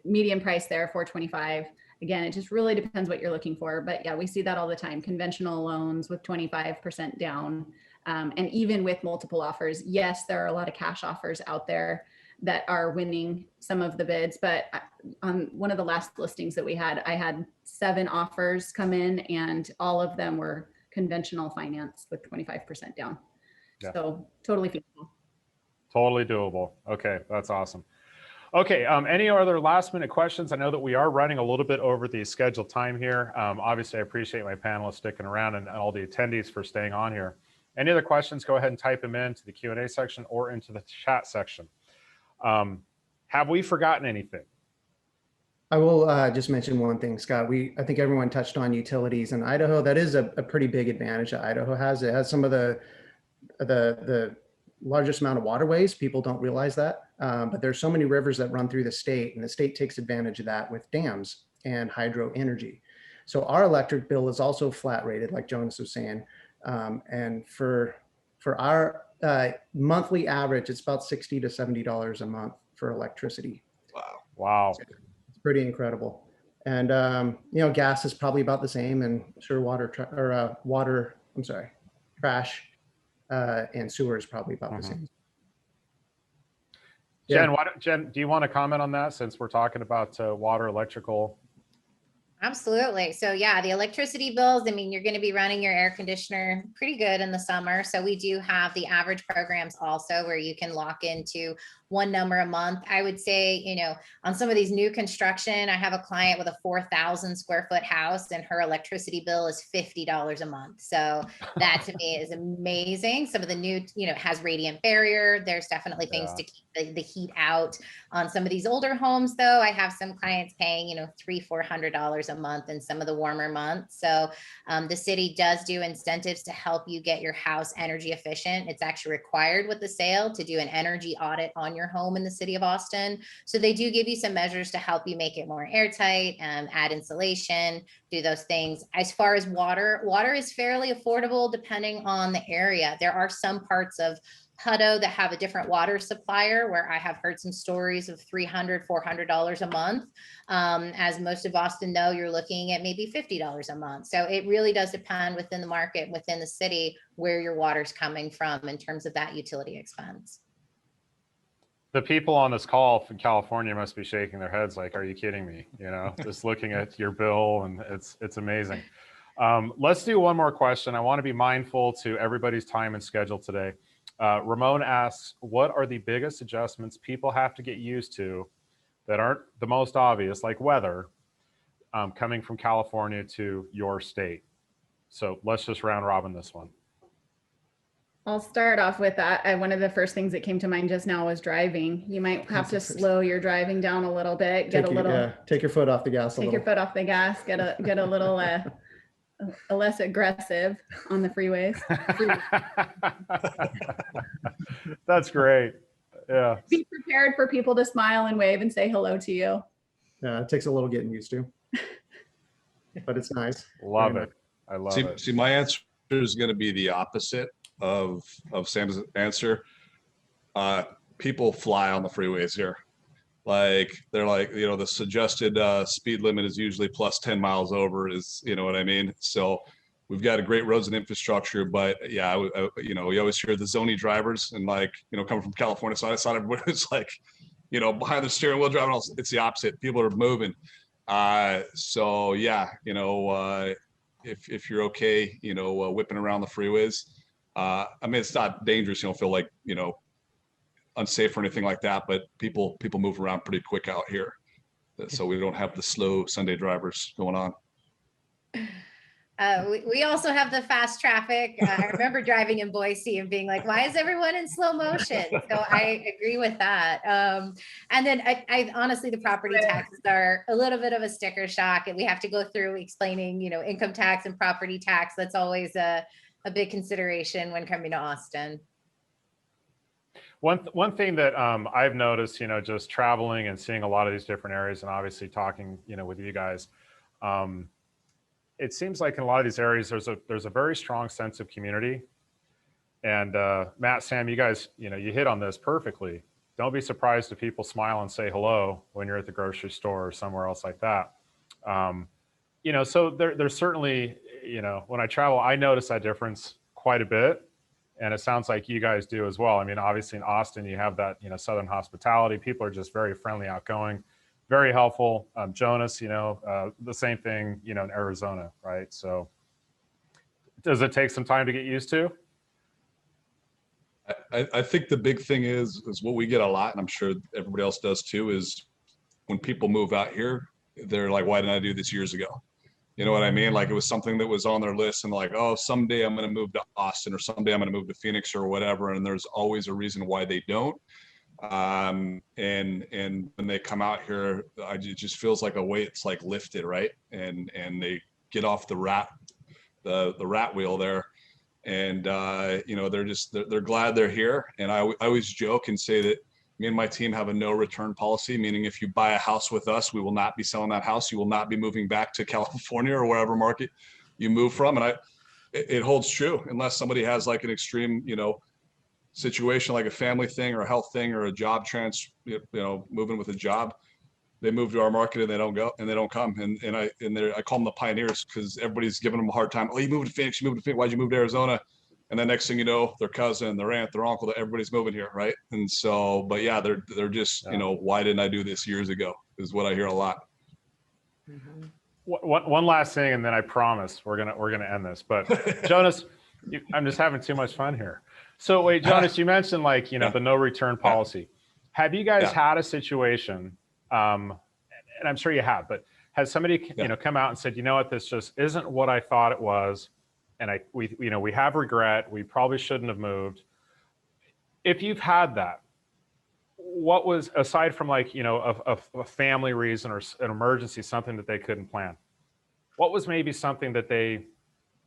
median price there, $425. Again, it just really depends what you're looking for. But yeah, we see that all the time. Conventional loans with 25% down. And even with multiple offers, yes, there are a lot of cash offers out there that are winning some of the bids. But on one of the last listings that we had, I had 7 offers come in and all of them were conventional finance with 25% down. Yeah. So totally feasible. Totally doable. Okay, that's awesome. Okay, any other last minute questions? I know that we are running a little bit over the scheduled time here. Obviously, I appreciate my panelists sticking around and all the attendees for staying on here. Any other questions, go ahead and type them into the Q&A section or into the chat section. Have we forgotten anything? I will just mention one thing, Scott. I think everyone touched on utilities in Idaho. That is a pretty big advantage that Idaho has. It has some of the largest amount of waterways. People don't realize that, but there's so many rivers that run through the state, and the state takes advantage of that with dams and hydro energy. So our electric bill is also flat rated, like Jonas was saying. And for our monthly average, it's about $60 to $70 a month for electricity. Wow. So it's pretty incredible. And, gas is probably about the same, and sure trash and sewer is probably about the same. Jen, do you want to comment on that since we're talking about water, electrical? Absolutely. So yeah, the electricity bills, I mean, you're going to be running your air conditioner pretty good in the summer. So we do have the average programs also where you can lock into one number a month. I would say, on some of these new construction, I have a client with a 4,000 square foot house and her electricity bill is $50 a month. So that to me is amazing. Some of the new, it has radiant barrier. There's definitely things to keep the heat out. On some of these older homes though, I have some clients paying, $300-400 a month in some of the warmer months. So the city does do incentives to help you get your house energy efficient. It's actually required with the sale to do an energy audit on your home in the city of Austin. So they do give you some measures to help you make it more airtight, add insulation, do those things. As far as water is fairly affordable depending on the area. There are some parts of Hutto that have a different water supplier where I have heard some stories of $300-400 a month. As most of Austin know, you're looking at maybe $50 a month. So it really does depend within the market, within the city, where your water's coming from in terms of that utility expense. The people on this call from California must be shaking their heads like, are you kidding me? Just looking at your bill, and it's amazing. Let's do one more question. I want to be mindful to everybody's time and schedule today. Ramon asks, what are the biggest adjustments people have to get used to that aren't the most obvious, like weather, coming from California to your state? So let's just round robin this one. I'll start off with that. One of the first things that came to mind just now was driving. You might have to slow your driving down a little bit, take your foot off the gas. Take your foot off the gas, get a little less aggressive on the freeways. That's great. Yeah. Be prepared for people to smile and wave and say hello to you. Yeah, it takes a little getting used to, but it's nice. Love it. I love it. See, my answer is going to be the opposite of Sam's answer. People fly on the freeways here. Like they're like, the suggested speed limit is usually plus 10 miles over is, what I mean? So we've got a great roads and infrastructure, but yeah, we always hear the zony drivers and like, coming from California. So I thought everybody was like, behind the steering wheel driving, it's the opposite. People are moving. So yeah, if you're okay, whipping around the freeways, I mean, it's not dangerous. You don't feel like, unsafe or anything like that, but people move around pretty quick out here. So we don't have the slow Sunday drivers going on. We also have the fast traffic. I remember driving in Boise and being like, why is everyone in slow motion? So I agree with that. And then I honestly, the property taxes are a little bit of a sticker shock, and we have to go through explaining, income tax and property tax. That's always a big consideration when coming to Austin. One thing that I've noticed, just traveling and seeing a lot of these different areas, and obviously talking, with you guys, it seems like in a lot of these areas, there's a very strong sense of community. And Matt, Sam, you guys, you hit on this perfectly. Don't be surprised if people smile and say hello when you're at the grocery store or somewhere else like that. So there's certainly, when I travel, I notice that difference quite a bit. And it sounds like you guys do as well. I mean, obviously in Austin, you have that, Southern hospitality. People are just very friendly, outgoing, very helpful. Jonas, the same thing, in Arizona, right? So does it take some time to get used to? I think the big thing is what we get a lot, and I'm sure everybody else does too, is when people move out here, they're like, why didn't I do this years ago? You know what I mean? Like it was something that was on their list and like, oh, someday I'm going to move to Austin or someday I'm going to move to Phoenix or whatever. And there's always a reason why they don't. And when they come out here, it just feels like a weight's like lifted, right? And they get off the rat wheel there. And, they're glad they're here. And I always joke and say that me and my team have a no return policy, meaning if you buy a house with us, we will not be selling that house. You will not be moving back to California or wherever market you move from. And it holds true unless somebody has like an extreme, situation, like a family thing or a health thing or a job moving with a job. They move to our market and they don't go and they don't come. And I call them the pioneers because everybody's giving them a hard time. Oh, you moved to Phoenix, why'd you move to Arizona? And then next thing you know, their cousin, their aunt, their uncle, everybody's moving here, right? And so, but yeah, they're just, why didn't I do this years ago? Is what I hear a lot. Mm-hmm. One last thing, and then I promise we're gonna end this. But Jonas, I'm just having too much fun here. So wait, Jonas, you mentioned like the no return policy. Have you guys Yeah. had a situation, and I'm sure you have, but has somebody Yeah. come out and said, you know what, this just isn't what I thought it was, and we have regret. We probably shouldn't have moved. If you've had that, what was, aside from like a family reason or an emergency, something that they couldn't plan? What was maybe something that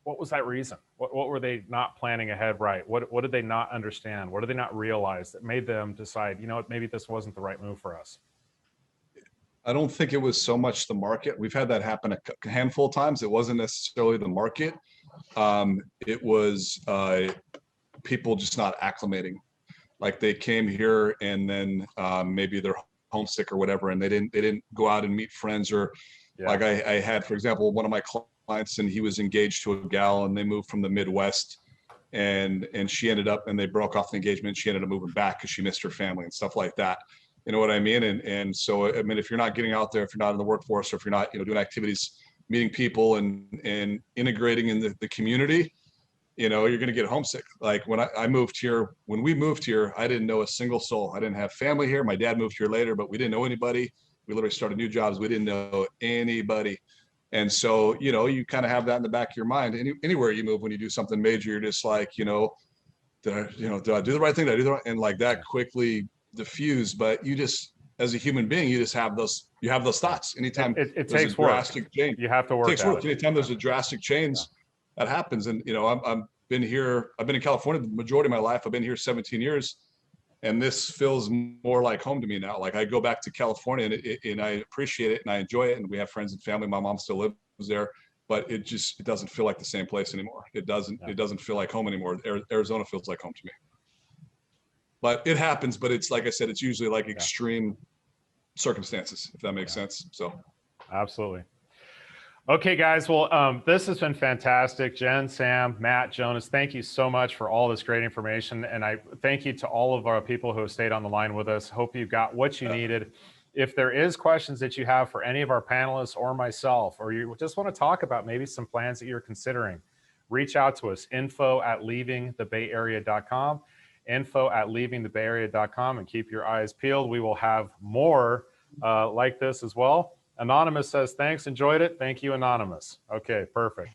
what was that reason? What were they not planning ahead right? What did they not understand? What did they not realize that made them decide, you know what, maybe this wasn't the right move for us? I don't think it was so much the market. We've had that happen a handful of times. It wasn't necessarily the market. It was people just not acclimating. Like they came here and then maybe they're homesick or whatever, and they didn't go out and meet friends. Or like I had, for example, one of my clients, and he was engaged to a gal, and they moved from the Midwest, and she ended up, and they broke off the engagement. She ended up moving back because she missed her family and stuff like that. You know what I mean? And so, I mean, if you're not getting out there, if you're not in the workforce, or if you're not, doing activities, meeting people and integrating in the community, you're going to get homesick. Like when I moved here, when we moved here, I didn't know a single soul. I didn't have family here. My dad moved here later, but we didn't know anybody. We literally started new jobs. We didn't know anybody. And so, you kind of have that in the back of your mind. Anywhere you move, when you do something major, you're just like, did I do the right thing? Did I do the right? And like that quickly diffuse. But you just, as a human being, you just have those thoughts. Anytime it there's takes a drastic change, you have to work. It takes work. Anytime there's a drastic change, that happens. And I've been in California the majority of my life. I've been here 17 years, and this feels more like home to me now. Like I go back to California, and I appreciate it and I enjoy it, and we have friends and family. My mom still lives there, but it doesn't feel like the same place anymore. It doesn't feel like home anymore. Arizona feels like home to me. But it happens. But it's like I said, it's usually like extreme circumstances, if that makes sense. So absolutely. Okay, guys. Well, this has been fantastic. Jen, Sam, Matt, Jonas, thank you so much for all this great information. And I thank you to all of our people who have stayed on the line with us. Hope you got what you needed. If there is questions that you have for any of our panelists or myself, or you just want to talk about maybe some plans that you're considering, reach out to us, info@leavingthebayarea.com, info@leavingthebayarea.com, and keep your eyes peeled. We will have more like this as well. Anonymous says, thanks, enjoyed it. Thank you, Anonymous. Okay, perfect.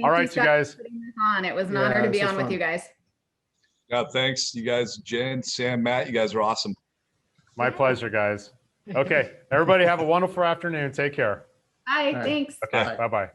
All right, you guys. Putting this on. It was an honor to be on with you guys. Yeah, thanks, you guys. Jen, Sam, Matt, you guys are awesome. My pleasure, guys. Okay, everybody have a wonderful afternoon. Take care. Bye, thanks. Okay, bye-bye.